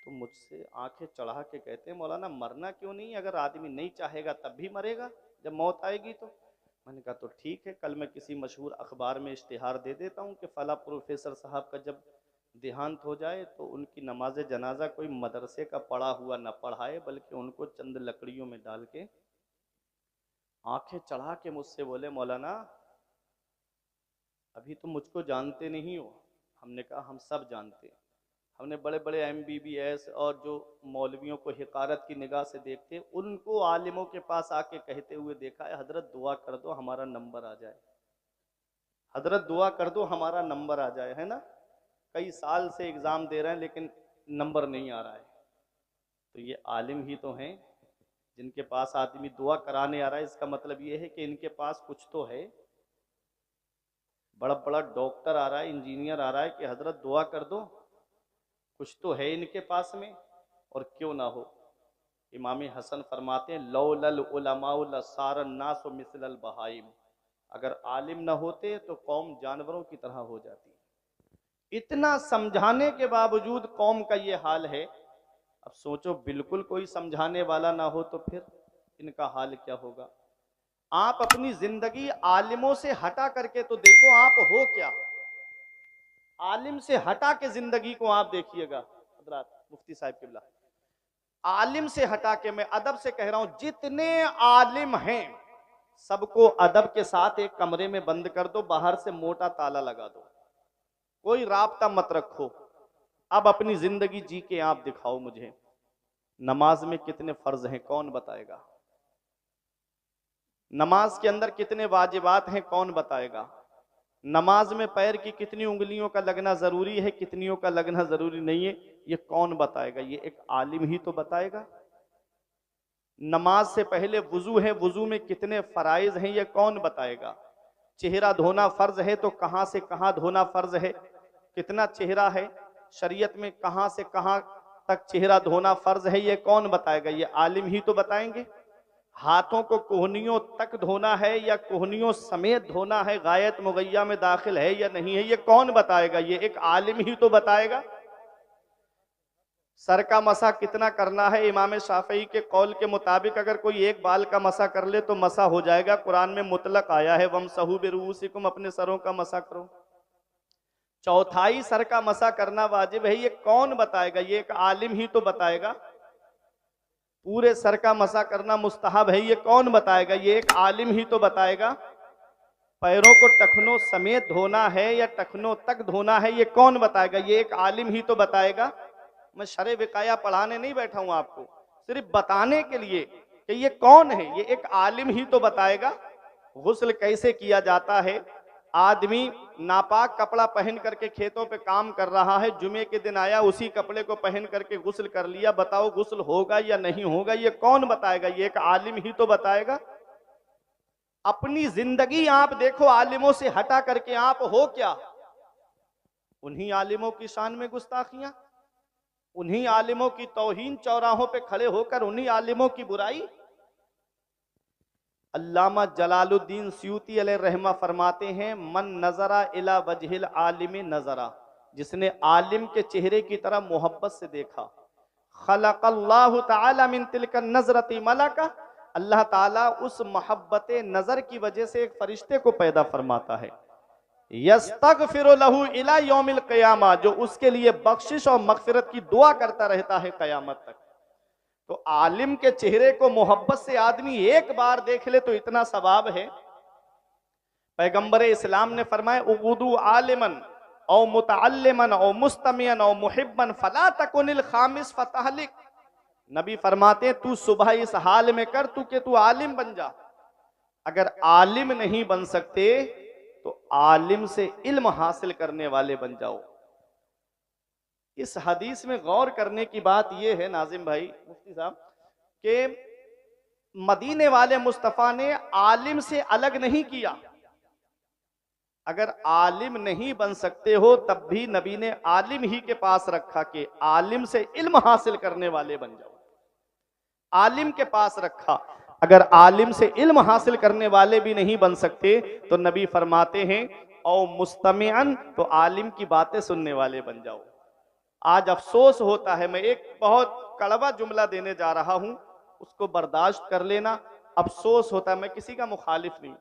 तो मुझसे आंखें चढ़ा के कहते हैं मौलाना मरना क्यों नहीं, अगर आदमी नहीं चाहेगा तब भी मरेगा जब मौत आएगी तो। मैंने कहा तो ठीक है, कल मैं किसी मशहूर अखबार में इश्तिहार दे देता हूँ कि फला प्रोफेसर साहब का जब देहांत हो जाए तो उनकी नमाज जनाजा कोई मदरसे का पढ़ा हुआ न पढ़ाए, बल्कि उनको चंद लकड़ियों में डाल के। आंखें चढ़ा के मुझसे बोले मौलाना अभी तो मुझको जानते नहीं हो। हमने कहा हम सब जानते हैं, हमने बड़े बड़े MBBS और जो मौलवियों को हिकारत की निगाह से देखते हैं, उनको आलिमों के पास आके कहते हुए देखा है हजरत दुआ कर दो हमारा नंबर आ जाए, हजरत दुआ कर दो हमारा नंबर आ जाए, है ना। कई साल से एग्ज़ाम दे रहे हैं लेकिन नंबर नहीं आ रहा है। तो ये आलिम ही तो हैं जिनके पास आदमी दुआ कराने आ रहा है, इसका मतलब ये है कि इनके पास कुछ तो है। बड़ा बड़ा डॉक्टर आ रहा है, इंजीनियर आ रहा है कि हजरत दुआ कर दो, कुछ तो है इनके पास में। और क्यों ना हो, इमाम हसन फरमाते हैं लौलल उलमाउ लसारन नास मिसलल बहाइम, अगर आलिम न होते तो कौम जानवरों की तरह हो जाती। इतना समझाने के बावजूद कौम का ये हाल है। अब सोचो बिल्कुल कोई समझाने वाला ना हो तो फिर इनका हाल क्या होगा। आप अपनी जिंदगी आलिमों से हटा करके तो देखो आप हो क्या। आलिम से हटा के जिंदगी को आप देखिएगा। हजरात मुफ्ती साहब किबला, आलिम से हटा के, मैं अदब से कह रहा हूं, जितने आलिम हैं सबको अदब के साथ एक कमरे में बंद कर दो, बाहर से मोटा ताला लगा दो, कोई राब्ता मत रखो। अब अपनी जिंदगी जी के आप दिखाओ मुझे। नमाज में कितने फर्ज हैं कौन बताएगा? नमाज के अंदर कितने वाजिबात हैं कौन बताएगा? नमाज में पैर की कितनी उंगलियों का लगना जरूरी है, कितनियों का लगना जरूरी नहीं है, ये कौन बताएगा? ये एक आलिम ही तो बताएगा। नमाज से पहले वुजू है, वुजू में कितने फराइज हैं ये कौन बताएगा? चेहरा धोना फर्ज है तो कहां से कहां धोना फर्ज है, कितना चेहरा है, शरीयत में कहां से कहां तक चेहरा धोना फर्ज है, ये कौन बताएगा? ये आलिम ही तो बताएंगे। हाथों को कोहनियों तक धोना है या कोहनियों समेत धोना है, गायत मुगैया में दाखिल है या नहीं है, ये कौन बताएगा? ये एक आलिम ही तो बताएगा। सर का मसा कितना करना है, इमाम शाफई के कौल के मुताबिक अगर कोई एक बाल का मसा कर ले तो मसा हो जाएगा। कुरान में मुतलक आया है, वमसहू बिरूसिकुम, अपने सरों का मसा करो। चौथाई सर का मसा करना वाजिब है, ये कौन बताएगा? ये एक आलिम ही तो बताएगा। पूरे सर का मसा करना मुस्तहब है, ये कौन बताएगा? ये एक आलिम ही तो बताएगा। पैरों को टखनों समेत धोना है या टखनों तक धोना है, ये कौन बताएगा? ये एक आलिम ही तो बताएगा। मैं शरे विकाया पढ़ाने नहीं बैठा हूं आपको, सिर्फ बताने के लिए कि ये कौन है, ये एक आलिम ही तो बताएगा। गुस्ल कैसे किया जाता है? आदमी नापाक कपड़ा पहन करके खेतों पे काम कर रहा है, जुमे के दिन आया, उसी कपड़े को पहन करके गुस्ल कर लिया, बताओ गुस्ल होगा या नहीं होगा? ये कौन बताएगा? ये एक आलिम ही तो बताएगा। अपनी जिंदगी आप देखो, आलिमों से हटा करके आप हो क्या? उन्हीं आलिमों की शान में गुस्ताखियां, उन्हीं आलिमों की तौहीन, चौराहों पे खड़े होकर उन्हीं आलिमों की बुराई। अल्लामा जलालुद्दीन सयूती अलैहि रहमा फरमाते हैं, मन नजरा इला वजहिल आलिम नजरा, जिसने आलिम के चेहरे की तरह मोहब्बत से देखा, खलक़ल्लाहु तआला मिन तिलका नजरती मलका, अल्लाह ताला उस मोहब्बत नजर की वजह से एक फरिश्ते को पैदा फरमाता है। यस्तगफिरु लहू इला यौमिल क़ियामा, जो उसके लिए बख्शिश और मगफिरत की दुआ करता रहता है क़यामत तक। तो आलिम के चेहरे को मोहब्बत से आदमी एक बार देख ले तो इतना सवाब है। पैगंबर इस्लाम ने फरमाया, उबुदु आलिमन औ मुतअल्लिमन औ मुस्तमियन औ मुहिब्बन फला तकुनिल खामिस फतहलिक। नबी फरमाते, तू सुबह इस हाल में कर तू कि तू आलिम बन जा। अगर आलिम नहीं बन सकते तो आलिम से इल्म हासिल करने वाले बन जाओ। इस हदीस में गौर करने की बात यह है नाजिम भाई, मुफ्ती साहब, कि मदीने वाले मुस्तफा ने आलिम से अलग नहीं किया। अगर आलिम नहीं बन सकते हो तब भी नबी ने आलिम ही के पास रखा कि आलिम से इल्म हासिल करने वाले बन जाओ। आलिम के पास रखा। अगर आलिम से इल्म हासिल करने वाले भी नहीं बन सकते तो नबी फरमाते हैं, औ मुस्तमिअन, तो आलिम की बातें सुनने वाले बन जाओ। आज अफसोस होता है, मैं एक बहुत कड़वा जुमला देने जा रहा हूं, उसको बर्दाश्त कर लेना। अफसोस होता है, मैं किसी का मुखालिफ नहीं,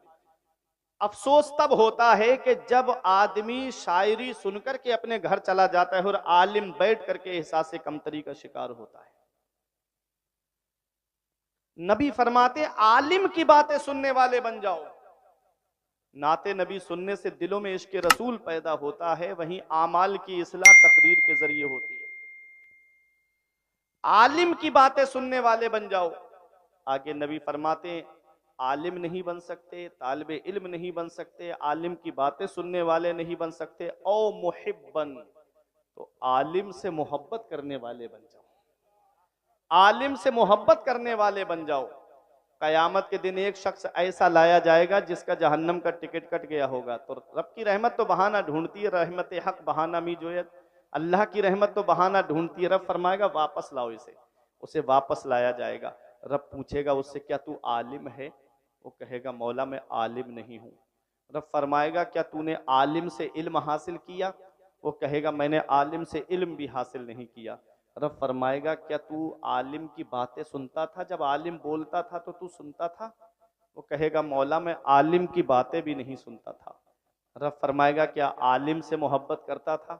अफसोस तब होता है कि जब आदमी शायरी सुनकर के अपने घर चला जाता है और आलिम बैठ करके एहसास कमतरी का शिकार होता है। नबी फरमाते, आलिम की बातें सुनने वाले बन जाओ। नाते नबी सुनने से दिलों में इश्क रसूल पैदा होता है, वहीं आमाल की इस्लाह तकरीर के जरिए होती है। आलिम की बातें सुनने वाले बन जाओ। आगे नबी फरमाते, आलिम नहीं बन सकते, तालिबे इल्म नहीं बन सकते, आलिम की बातें सुनने वाले नहीं बन सकते, औ मुहिब्बन, तो आलिम से मोहब्बत करने वाले बन जाओ। आलिम से मोहब्बत करने वाले बन जाओ। कयामत के दिन एक शख्स ऐसा लाया जाएगा जिसका जहन्नम का टिकट कट गया होगा। तो रब की रहमत तो बहाना ढूंढती है, रहमत हक बहाना मी जोयत, अल्लाह की रहमत तो बहाना ढूंढती है। रब फरमाएगा वापस लाओ इसे, उसे वापस लाया जाएगा। रब पूछेगा उससे, क्या तू आलिम है? वो कहेगा मौला मैं आलिम नहीं हूँ। रब फरमाएगा क्या तूने आलिम से इल्म हासिल किया? वो कहेगा मैंने आलिम से इल्म भी हासिल नहीं किया। रब फरमाएगा क्या तू आलिम की बातें सुनता था? जब आलिम बोलता था तो तू सुनता था? वो कहेगा मौला मैं आलिम की बातें भी नहीं सुनता था। रब फरमाएगा क्या आलिम से मोहब्बत करता था?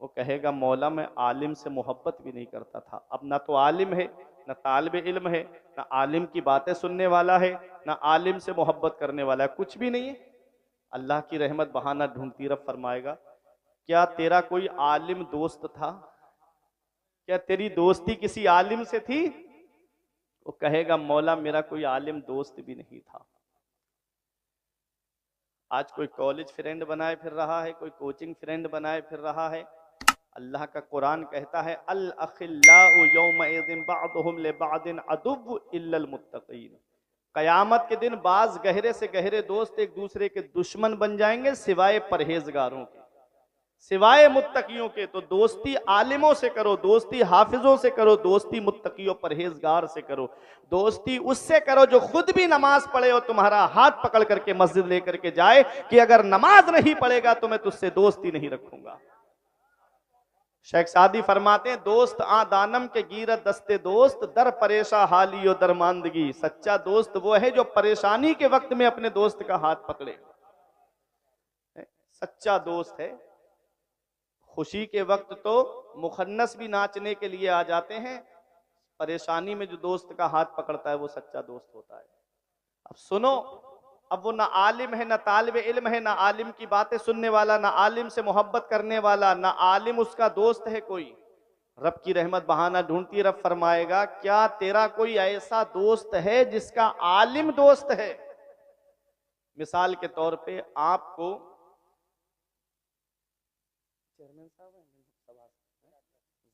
वो कहेगा मौला मैं आलिम से मोहब्बत भी नहीं करता था। अब ना तो आलिम है, ना तालिब इल्म है, ना आलिम की बातें सुनने वाला है, ना आलिम से मोहब्बत करने वाला है, कुछ भी नहीं है। अल्लाह की रहमत बहाना ढूंढती। रब फरमाएगा क्या तेरा कोई आलिम दोस्त था? क्या तेरी दोस्ती किसी आलिम से थी? वो कहेगा मौला मेरा कोई आलिम दोस्त भी नहीं था। आज कोई कॉलेज फ्रेंड बनाए फिर रहा है, कोई कोचिंग फ्रेंड बनाए फिर रहा है। अल्लाह का कुरान कहता है अल अखिल्लाउ यौमइज़िन बअदुहुम लिबअदिन अदुव्व इल्लल मुत्तक़ीन। कयामत के दिन बाज गहरे से गहरे दोस्त एक दूसरे के दुश्मन बन जाएंगे सिवाय परहेजगारों के। सिवाय मुत्तकियों के। तो दोस्ती आलिमों से करो, दोस्ती हाफिजों से करो, दोस्ती मुत्तकियों परहेजगार से करो, दोस्ती उससे करो जो खुद भी नमाज पढ़े और तुम्हारा हाथ पकड़ करके मस्जिद लेकर के जाए कि अगर नमाज नहीं पढ़ेगा तो मैं तुझसे दोस्ती नहीं रखूंगा। शेख सादी फरमाते हैं, दोस्त आ दानम के गिरत दस्ते दोस्त, दर परेशा हालियो दरमांदगी। सच्चा दोस्त वो है जो परेशानी के वक्त में अपने दोस्त का हाथ पकड़े। सच्चा दोस्त है। खुशी के वक्त तो मुखन्नस भी नाचने के लिए आ जाते हैं, परेशानी में जो दोस्त का हाथ पकड़ता है वो सच्चा दोस्त होता है। अब सुनो, अब वो ना आलिम है, ना तालिब इल्म है, ना आलिम की बातें सुनने वाला, ना आलिम से मोहब्बत करने वाला, ना आलिम उसका दोस्त है कोई। रब की रहमत बहाना ढूंढती, रब फरमाएगा क्या तेरा कोई ऐसा दोस्त है जिसका आलिम दोस्त है? मिसाल के तौर पे आपको चेयरमैन साहब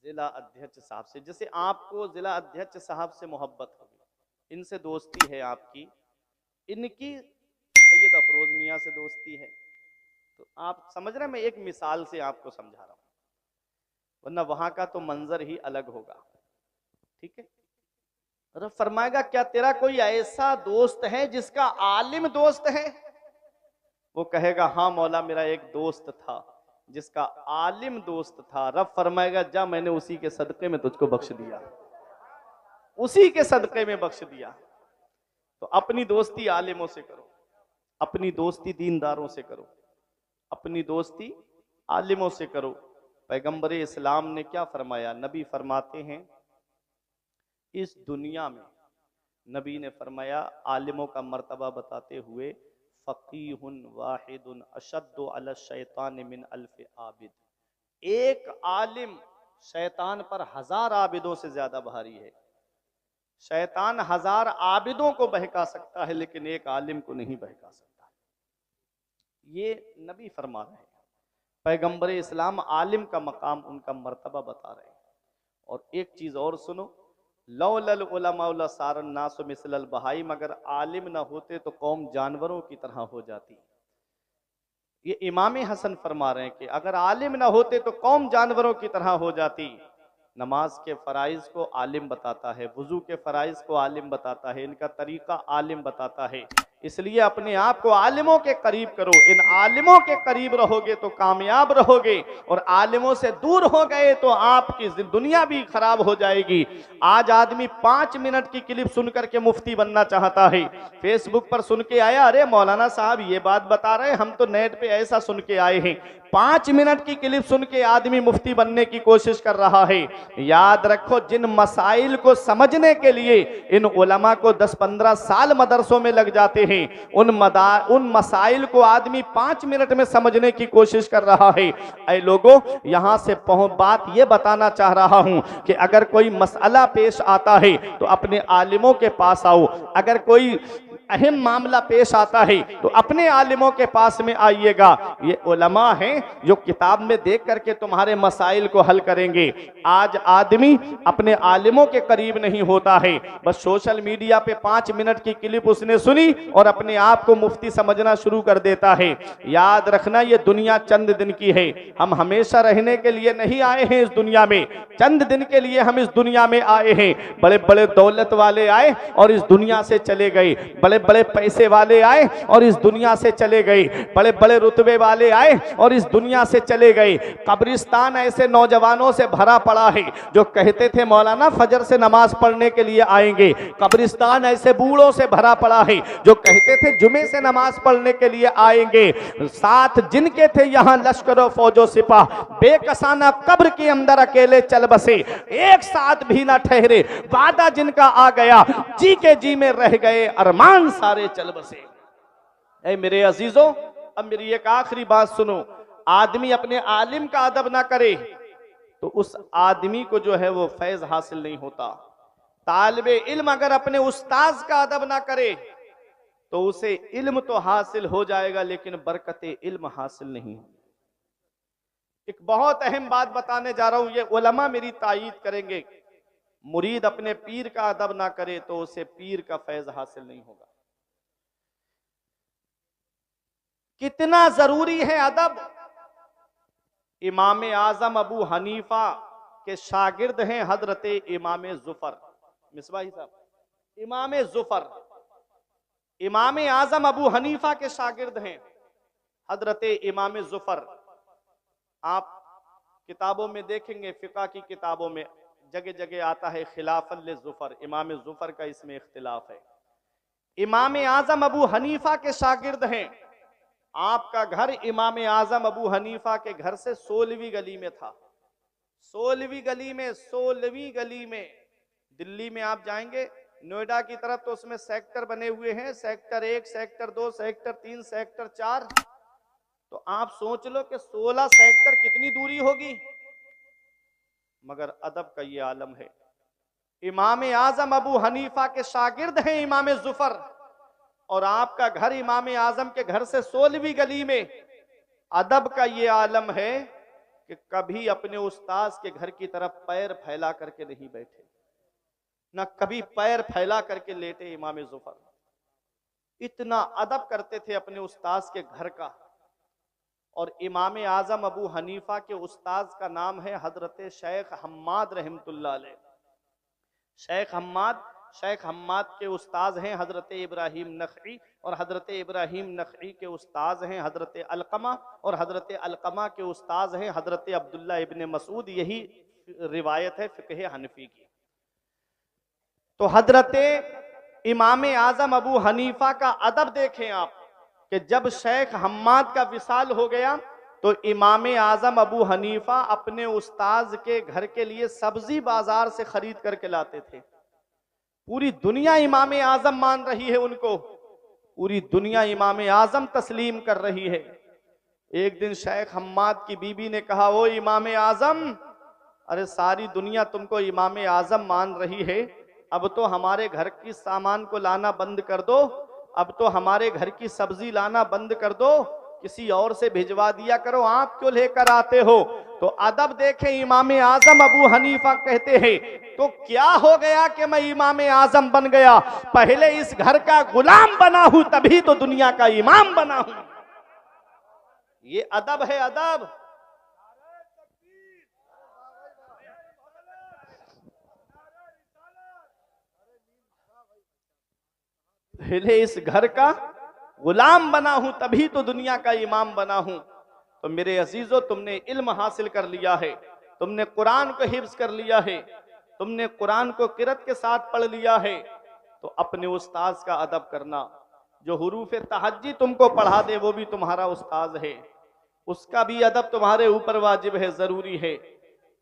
जिला अध्यक्ष साहब से, जैसे आपको जिला अध्यक्ष साहब से मोहब्बत होगी, इनसे दोस्ती है आपकी, इनकी सैयद अफरोज मियाँ से दोस्ती है, तो आप समझ रहे हैं, मैं एक मिसाल से आपको समझा रहा हूं, वरना वहां का तो मंजर ही अलग होगा। ठीक है, रब फरमाएगा क्या तेरा कोई ऐसा दोस्त है जिसका आलिम दोस्त है? वो कहेगा हाँ मौला, मेरा एक दोस्त था जिसका आलिम दोस्त था। रब फरमाएगा जा, मैंने उसी के सदके में तुझको बख्श दिया, उसी के सदके में बख्श दिया। तो अपनी दोस्ती आलिमों से करो, अपनी दोस्ती दीनदारों से करो, अपनी दोस्ती आलिमों से करो। पैगंबर इस्लाम ने क्या फरमाया? नबी फरमाते हैं इस दुनिया में, नबी ने फरमाया आलिमों का मर्तबा बताते हुए, फ़क़ीहुन वाहिदुन अशद्दु अला शैतान मिन अल्फ़ आबिद। एक आलिम शैतान पर 1000 आबिदों से ज्यादा भारी है। शैतान 1000 आबिदों को बहका सकता है लेकिन एक आलिम को नहीं बहका सकता। ये नबी फरमा रहे हैं, पैगंबर इस्लाम आलिम का मकाम, उनका मर्तबा बता रहे हैं। और एक चीज और सुनो, लौलल उलमा सारन नासु मिसलल बहाई, मगर आलिम ना होते तो कौम जानवरों की तरह हो जाती। ये इमाम हसन फरमा रहे हैं कि अगर आलिम ना होते तो कौम जानवरों की तरह हो जाती। नमाज के फराइज को आलिम बताता है, वुजू के फराइज को आलिम बताता है, इनका तरीका आलिम बताता है। इसलिए अपने आप को आलिमों के करीब करो, इन आलिमों के करीब रहोगे तो कामयाब रहोगे, और आलिमों से दूर हो गए तो आपकी दुनिया भी खराब हो जाएगी। आज आदमी 5 मिनट की क्लिप सुन करके मुफ्ती बनना चाहता है, फेसबुक पर सुन के आया, अरे मौलाना साहब ये बात बता रहे हैं, हम तो नेट पे ऐसा सुन के आए हैं। 5 मिनट की क्लिप सुन के आदमी मुफ्ती बनने की कोशिश कर रहा है। याद रखो, जिन मसाइल को समझने के लिए इन उलमा को 10-15 साल मदरसों में लग जाते हैं, उन मसाइल को आदमी 5 मिनट में समझने की कोशिश कर रहा है। ऐ लोगों, यहां से बात यह बताना चाह रहा हूं कि अगर कोई मसला पेश आता है तो अपने आलिमों के पास आओ। अगर कोई अहम मामला पेश आता है तो अपने आलिमों के पास में आइएगा। ये उलमा हैं जो किताब में देख करके तुम्हारे मसाइल को हल करेंगे। आज आदमी अपने आलिमों के करीब नहीं होता है, बस सोशल मीडिया पे 5 मिनट की क्लिप उसने सुनी और अपने आप को मुफ्ती समझना शुरू कर देता है। याद रखना, ये दुनिया चंद दिन की है, हम हमेशा रहने के लिए नहीं आए हैं इस दुनिया में, चंद दिन के लिए हम इस दुनिया में आए हैं। बड़े बड़े दौलत वाले आए और इस दुनिया से चले गए, बड़े बड़े पैसे वाले आए और इस दुनिया से चले गए, बड़े बड़े रुतबे वाले आए और इस दुनिया से चले गए। कब्रिस्तान ऐसे नौजवानों से भरा पड़ा है जो कहते थे मौलाना फजर से नमाज पढ़ने के लिए आएंगे। कब्रिस्तान ऐसे बूढ़ों से भरा पड़ा है जो कहते थे जुमे से नमाज पढ़ने के लिए आएंगे। साथ जिनके थे यहाँ लश्कर फौजो सिपाह, बेकसाना कब्र के अंदर अकेले चल बसे, एक साथ भी ना ठहरे, वादा जिनका आ गया, जी के जी में रह गए, अरमान सारे चल बसे। ऐ मेरे अजीजों, अब मेरी एक आखिरी बात सुनो, आदमी अपने आलिम का अदब ना करे तो उस आदमी को जो है वो फैज हासिल नहीं होता। तालिबे इल्म अगर अपने उस्ताज का अदब ना करे तो उसे इल्म तो हासिल हो जाएगा लेकिन बरकते इल्म हासिल नहीं। एक बहुत अहम बात बताने जा रहा हूं, ये उलमा मेरी तायीद करेंगे। मुरीद अपने पीर का अदब ना करे तो उसे पीर का फैज हासिल नहीं होगा। कितना जरूरी है अदब। इमाम आजम अबू हनीफा के शागिर्द हैं हजरत इमाम जुफर। मिसबाही साहब, इमाम जुफर इमाम आजम अबू हनीफा के शागिर्द हैं हजरत इमाम जुफर। आप किताबों में देखेंगे, फिका की किताबों में जगह जगह आता है खिलाफत जुफर, इमाम जुफर का इसमें इख्तिलाफ है। इमाम आजम अबू हनीफा के शागिर्द हैं। आपका घर इमाम आजम अबू हनीफा के घर से 16वीं गली में था। 16वीं गली में दिल्ली में आप जाएंगे नोएडा की तरफ तो उसमें सेक्टर बने हुए हैं, सेक्टर 1, सेक्टर 2, सेक्टर 3, सेक्टर 4। तो आप सोच लो कि 16 सेक्टर कितनी दूरी होगी। मगर अदब का ये आलम है। इमाम आजम अबू हनीफा के शागिर्द हैं इमाम जुफर, और आपका घर इमाम आजम के घर से 16वीं गली में। अदब का ये आलम है कि कभी अपने उस्ताद के घर की तरफ पैर फैला करके नहीं बैठे, ना कभी पैर फैला करके लेटे इमाम जुफर। इतना अदब करते थे अपने उस्ताद के घर का। और इमाम आजम अबू हनीफा के उस्ताद का नाम है हजरत शेख हम्माद रहमतुल्लाह अलैह। शेख हम्माद के उस्ताद हैं हजरत इब्राहिम नखई, और हजरत इब्राहिम नखई के उस्ताद हैं हजरत अलकमा, और हजरत अलकमा के उस्ताद हैं हजरत अब्दुल्ला इब्ने मसूद। यही रिवायत है फिक़ह हनफी की। तो हजरत इमाम आजम अबू हनीफा का अदब देखें आप कि जब शेख हम्माद का विसाल हो गया तो इमाम आजम अबू हनीफा अपने उस्ताद के घर के लिए सब्जी बाजार से खरीद करके लाते थे। पूरी दुनिया इमाम आजम मान रही है उनको, पूरी दुनिया इमाम आजम तस्लीम कर रही है। एक दिन शेख हम्माद की बीबी ने कहा, ओ इमाम आजम, अरे सारी दुनिया तुमको इमाम आजम मान रही है, अब तो हमारे घर की सामान को लाना बंद कर दो, अब तो हमारे घर की सब्जी लाना बंद कर दो, किसी और से भिजवा दिया करो, आप क्यों लेकर आते हो। तो अदब देखें, इमाम आजम अबू हनीफा कहते हैं तो क्या हो गया कि मैं इमाम आजम बन गया, पहले इस घर का गुलाम बना हूं तभी तो दुनिया का इमाम बना हूं। ये अदब है, अदब। पहले इस घर का गुलाम बना हूं तभी तो दुनिया का इमाम बना हूं। तो मेरे अजीजों, तुमने इल्म हासिल कर लिया है, तुमने कुरान को हिफ्ज कर लिया है, तुमने कुरान को किरत के साथ पढ़ लिया है, तो अपने उस्ताद का अदब करना। जो हुरूफ तहज्जी तुमको पढ़ा दे वो भी तुम्हारा उस्ताद है, उसका भी अदब तुम्हारे ऊपर वाजिब है, जरूरी है।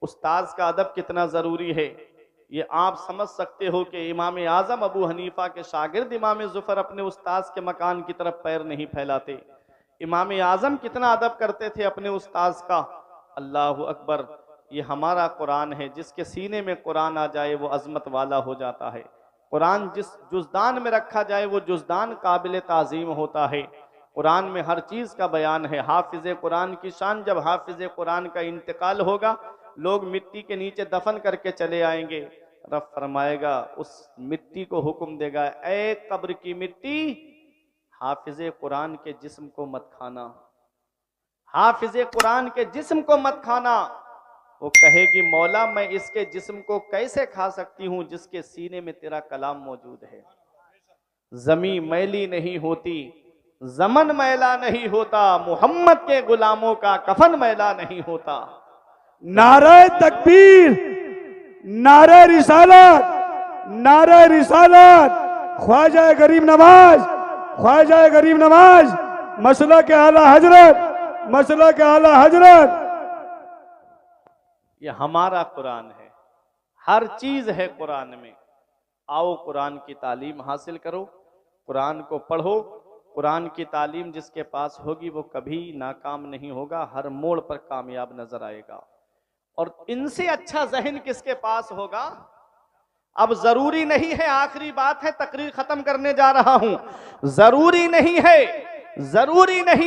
उस्ताद का अदब कितना जरूरी है ये आप समझ सकते हो कि इमाम आजम अबू हनीफा के शागिर्द इमाम जुफर अपने उस्ताद के मकान की तरफ पैर नहीं फैलाते। इमाम आजम कितना अदब करते थे अपने उस्ताद का। अल्लाह अकबर। ये हमारा कुरान है, जिसके सीने में कुरान आ जाए वो अजमत वाला हो जाता है। कुरान जिस जुज़दान में रखा जाए वो जुज़दान काबिल ताज़ीम होता है। कुरान में हर चीज़ का बयान है। हाफिज़ कुरान की शान, जब हाफिज़ कुरान का इंतकाल होगा लोग मिट्टी के नीचे दफन करके चले आएंगे, रब फरमाएगा उस मिट्टी को हुक्म देगा, ए कब्र की मिट्टी, हाफिज़ कुरान के जिस्म को मत खाना, हाफिज़ कुरान के जिस्म को मत खाना। वो कहेगी, मौला मैं इसके जिस्म को कैसे खा सकती हूँ जिसके सीने में तेरा कलाम मौजूद है। जमी मैली नहीं होती, जमन मैला नहीं होता, मोहम्मद के गुलामों का कफन मैला नहीं होता। नारे तकबीर, नारे रिसालत, नारे रिसालत, ख्वाजा गरीब नवाज, ख्वाजा गरीब नवाज, मसला के आला हजरत, मसला के आला हजरत। ये हमारा कुरान है, हर चीज है कुरान में। आओ कुरान की तालीम हासिल करो, कुरान को पढ़ो। कुरान की तालीम जिसके पास होगी वो कभी नाकाम नहीं होगा, हर मोड़ पर कामयाब नजर आएगा। और इनसे अच्छा जहन किसके पास होगा। अब जरूरी नहीं है, आखिरी बात है, तकरीर खत्म करने जा रहा हूं, जरूरी नहीं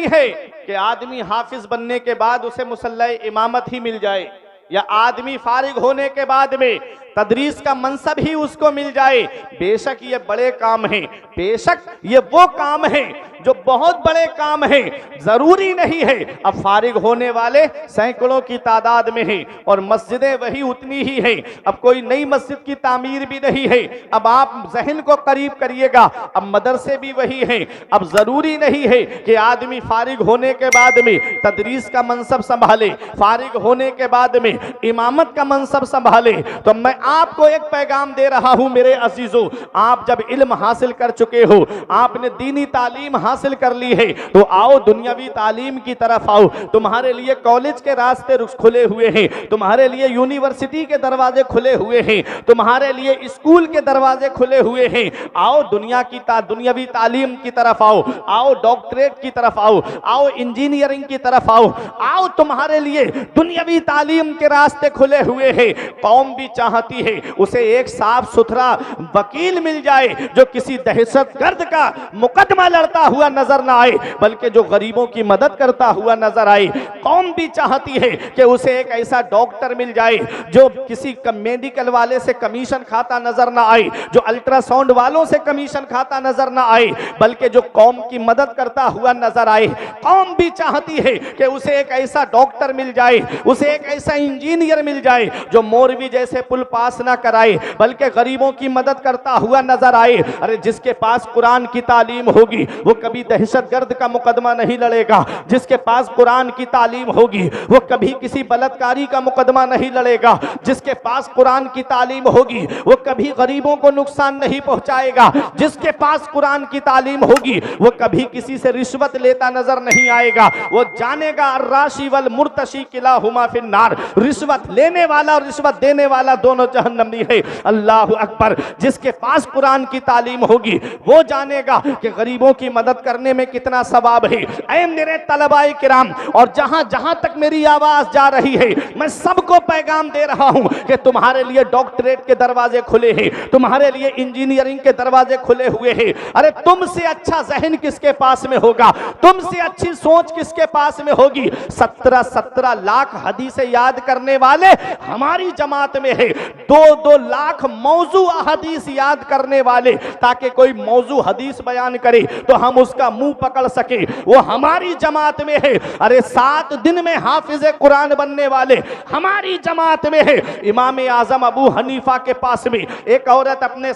है कि आदमी हाफिज बनने के बाद उसे मुसल्ला इमामत ही मिल जाए, या आदमी फारिग होने के बाद में तदरीस का मनसब ही उसको मिल जाए। बेशक ये बड़े काम हैं, बेशक ये वो काम हैं जो बहुत बड़े काम हैं, जरूरी नहीं है। अब फारिग होने वाले सैकड़ों की तादाद में हैं और मस्जिदें वही उतनी ही हैं। अब कोई नई मस्जिद की तामीर भी नहीं है। अब आप जहन को करीब करिएगा, अब मदरसे भी वही हैं। अब जरूरी नहीं है कि आदमी फारिग होने के बाद में तदरीस का मनसब संभाले, फारिग होने के बाद में इमामत का मनसब संभाले। तो मैं आपको एक पैगाम दे रहा हूं मेरे अजीजों, आप जब इल्म हासिल कर चुके हो, आपने दीनी तालीम हासिल कर ली है, तो आओ दुनियावी तालीम की तरफ आओ। तुम्हारे लिए कॉलेज के रास्ते खुले हुए हैं, तुम्हारे लिए यूनिवर्सिटी के दरवाजे खुले हुए हैं, तुम्हारे लिए स्कूल के दरवाजे खुले हुए हैं। आओ दुनियावी तालीम की तरफ आओ, आओ डॉक्टरेट की तरफ आओ, आओ इंजीनियरिंग की तरफ आओ, आओ तुम्हारे लिए दुनियावी तालीम के रास्ते खुले हुए हैं। कौम भी चाहती है उसे एक साफ सुथरा वकील मिल जाए जो किसी दहशतगर्द का मुकदमा लड़ता हुआ नजर ना आए, बल्कि जो गरीबों की मदद करता हुआ नजर आए। कौम भी चाहती है कि उसे एक ऐसा डॉक्टर मिल जाए जो किसी मेडिकल वाले से कमीशन खाता नजर ना आए, जो अल्ट्रासाउंड वालों से कमीशन खाता नजर ना आए, बल्कि जो कौम की मदद करता हुआ नजर आए। कौम भी चाहती है कि उसे एक ऐसा डॉक्टर मिल जाए, उसे एक ऐसा इंजीनियर मिल जाए जो मोरवी जैसे पुल पास ना कराए, बल्कि गरीबों की मदद करता हुआ नजर आए। अरे जिसके पास कुरान की तालीम होगी वो कभी दहशतगर्द का मुकदमा नहीं लड़ेगा, जिसके पास कुरान की तालीम होगी वो कभी किसी बलात्कारी का मुकदमा नहीं लड़ेगा, जिसके पास कुरान की तालीम होगी वो कभी गरीबों को नुकसान नहीं पहुंचाएगा, जिसके पास कुरान की तालीम होगी वो कभी किसी से रिश्वत लेता नजर नहीं आएगा। वो जानेगा अर्राशी वल मुर्तशी किलाहुमा फिन्नार, रिश्वत लेने वाला और रिश्वत देने वाला दोनों जहन्नमी है। अल्लाह अकबर। जिसके पास कुरान की तालीम होगी वो जानेगा कि गरीबों की मदद करने में कितना सवाब है। ऐ मेरे तलबाए किराम, और जहां जहां तक मेरी आवाज जा रही है, मैं सबको पैगाम दे रहा हूं कि तुम्हारे लिए डॉक्टरेट के दरवाजे खुले हैं, तुम्हारे लिए इंजीनियरिंग के दरवाजे खुले हुए हैं। अरे तुमसे अच्छा जहन किसके पास में होगा, तुमसे अच्छी सोच किसके पास में होगी। 17 लाख हदीसें याद करने वाले हमारी जमात में है, 2 लाख मौजू हदीस याद करने वाले, ताकि कोई मौजू हदीस बयान करे तो हम उसका मुंह पकड़ सके, वो हमारी जमात में है। अरे 7 दिन में हाफिज कुरान बनने वाले हमारी जमात में है। इमाम आजम अबू हनीफा के पास में एक औरत अपने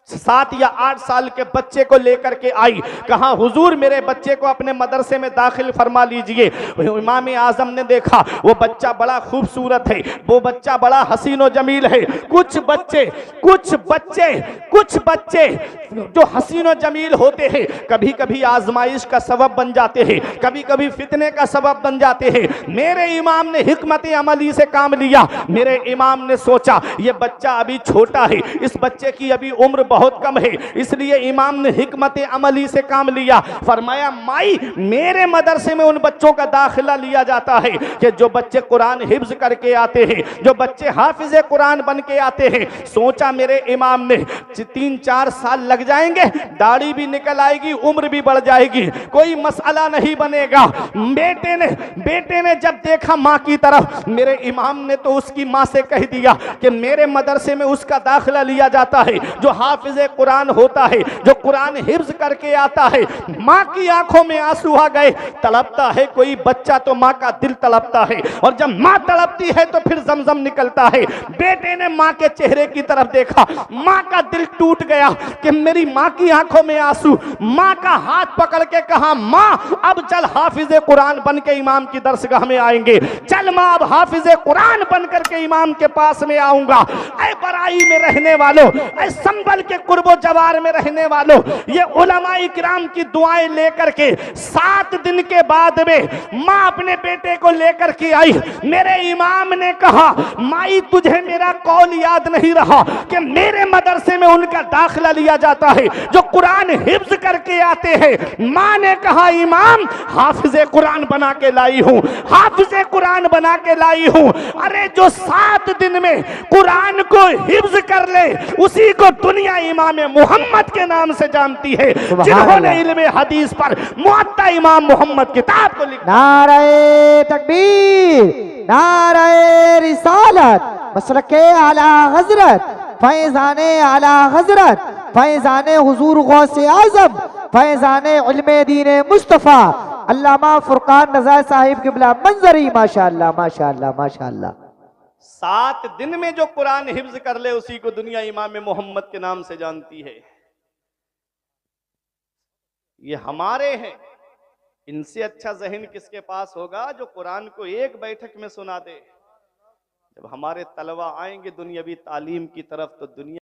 7 या 8 साल के बच्चे को लेकर के आई, कहा हुजूर मेरे बच्चे को अपने मदरसे में दाखिल फरमा लीजिए। इमाम आजम ने देखा वो बच्चा बड़ा खूबसूरत है, वो बच्चा बड़ा हसीनो जमील है। कुछ बच्चे जो हसीनो जमील होते हैं कभी कभी आजमाइश का सबब बन जाते हैं, कभी कभी फितने का सबब बन जाते हैं। मेरे इमाम ने हिकमत अमली से काम लिया। मेरे इमाम ने सोचा ये बच्चा अभी छोटा है, इस बच्चे की अभी उम्र बहुत कम है, इसलिए इमाम ने हिकमत अमली से काम लिया। फरमाया माई मेरे मदरसे में उन बच्चों का दाखिला लिया जाता है कि जो बच्चे कुरान हिफ्ज करके आते हैं, जो बच्चे हाफिज कुरान बन के आते हैं। सोचा मेरे इमाम ने 3-4 साल लग जाएंगे, दाढ़ी भी निकल आएगी, उम्र भी बढ़ जाएगी, कोई मसला नहीं बनेगा। बेटे ने जब देखा माँ की तरफ, मेरे इमाम ने तो उसकी माँ से कह दिया कि मेरे मदरसे में उसका दाखिला लिया जाता है जो हाफिज कुरान होता है, जो कुरान हिफ्ज करके आता है। माँ की आंखों में आंसू आ गए। तड़पता है कोई बच्चा तो माँ का दिल तड़पता है, और जब माँ तड़पती है तो फिर जमजम निकलता है। बेटे ने माँ के चेहरे की तरफ देखा, माँ का दिल टूट गया कि मेरी माँ की आंखों में आंसू। माँ का हाथ पकड़ के कहा माँ अब चल हाफिज कुरान बन के इमाम की दरसगाह में आएंगे। चल माँ अब हाफिज कुरान बन करके इमाम के पास में आऊंगा। ऐ बराई में रहने वालों, ऐ संभल के कुर्बो जवार में रहने वालों, ये उलमाए किराम की दुआएं लेकर के 7 दिन के बाद में माँ अपने बेटे को लेकर के आई। मेरे इमाम ने कहा माई तुझे मेरा कौल याद नहीं रहा कि मेरे मदरसे में उनका दाखिला लिया जाता है जो कुरान हिफ्ज करके आते हैं। माँ ने कहा इमाम हाफिज कुरान बना के लाई हूँ, हाफिज कुरान बना के लाई हूँ। अरे जो 7 दिन में कुरान को हिफ्ज कर ले उसी को दुनिया इमाम मोहम्मद के नाम से जानती है, सुभान जिन्होंने अल्लाह। इल्मे हदीस पर मुअत्ता इमाम मोहम्मद किताब को लिखा। नारे तकबीर, नारे रिसालत, मसलके आला हजरत, फैजाने आला हजरत, फैजाने हुजूर गौसे आजम, फैजाने इल्मे दीन मुस्तफ़ा अल्लामा फुरकान नज़ार साहिब किबला मंजरी। माशाअल्लाह माशाअल्लाह माशाअल्लाह। 7 दिन में जो कुरान हिफ्ज कर ले उसी को दुनिया इमाम मोहम्मद के नाम से जानती है। ये हमारे हैं, इनसे अच्छा जहन किसके पास होगा जो कुरान को एक बैठक में सुना दे। जब हमारे तलवा आएंगे दुनियावी तालीम की तरफ तो दुनिया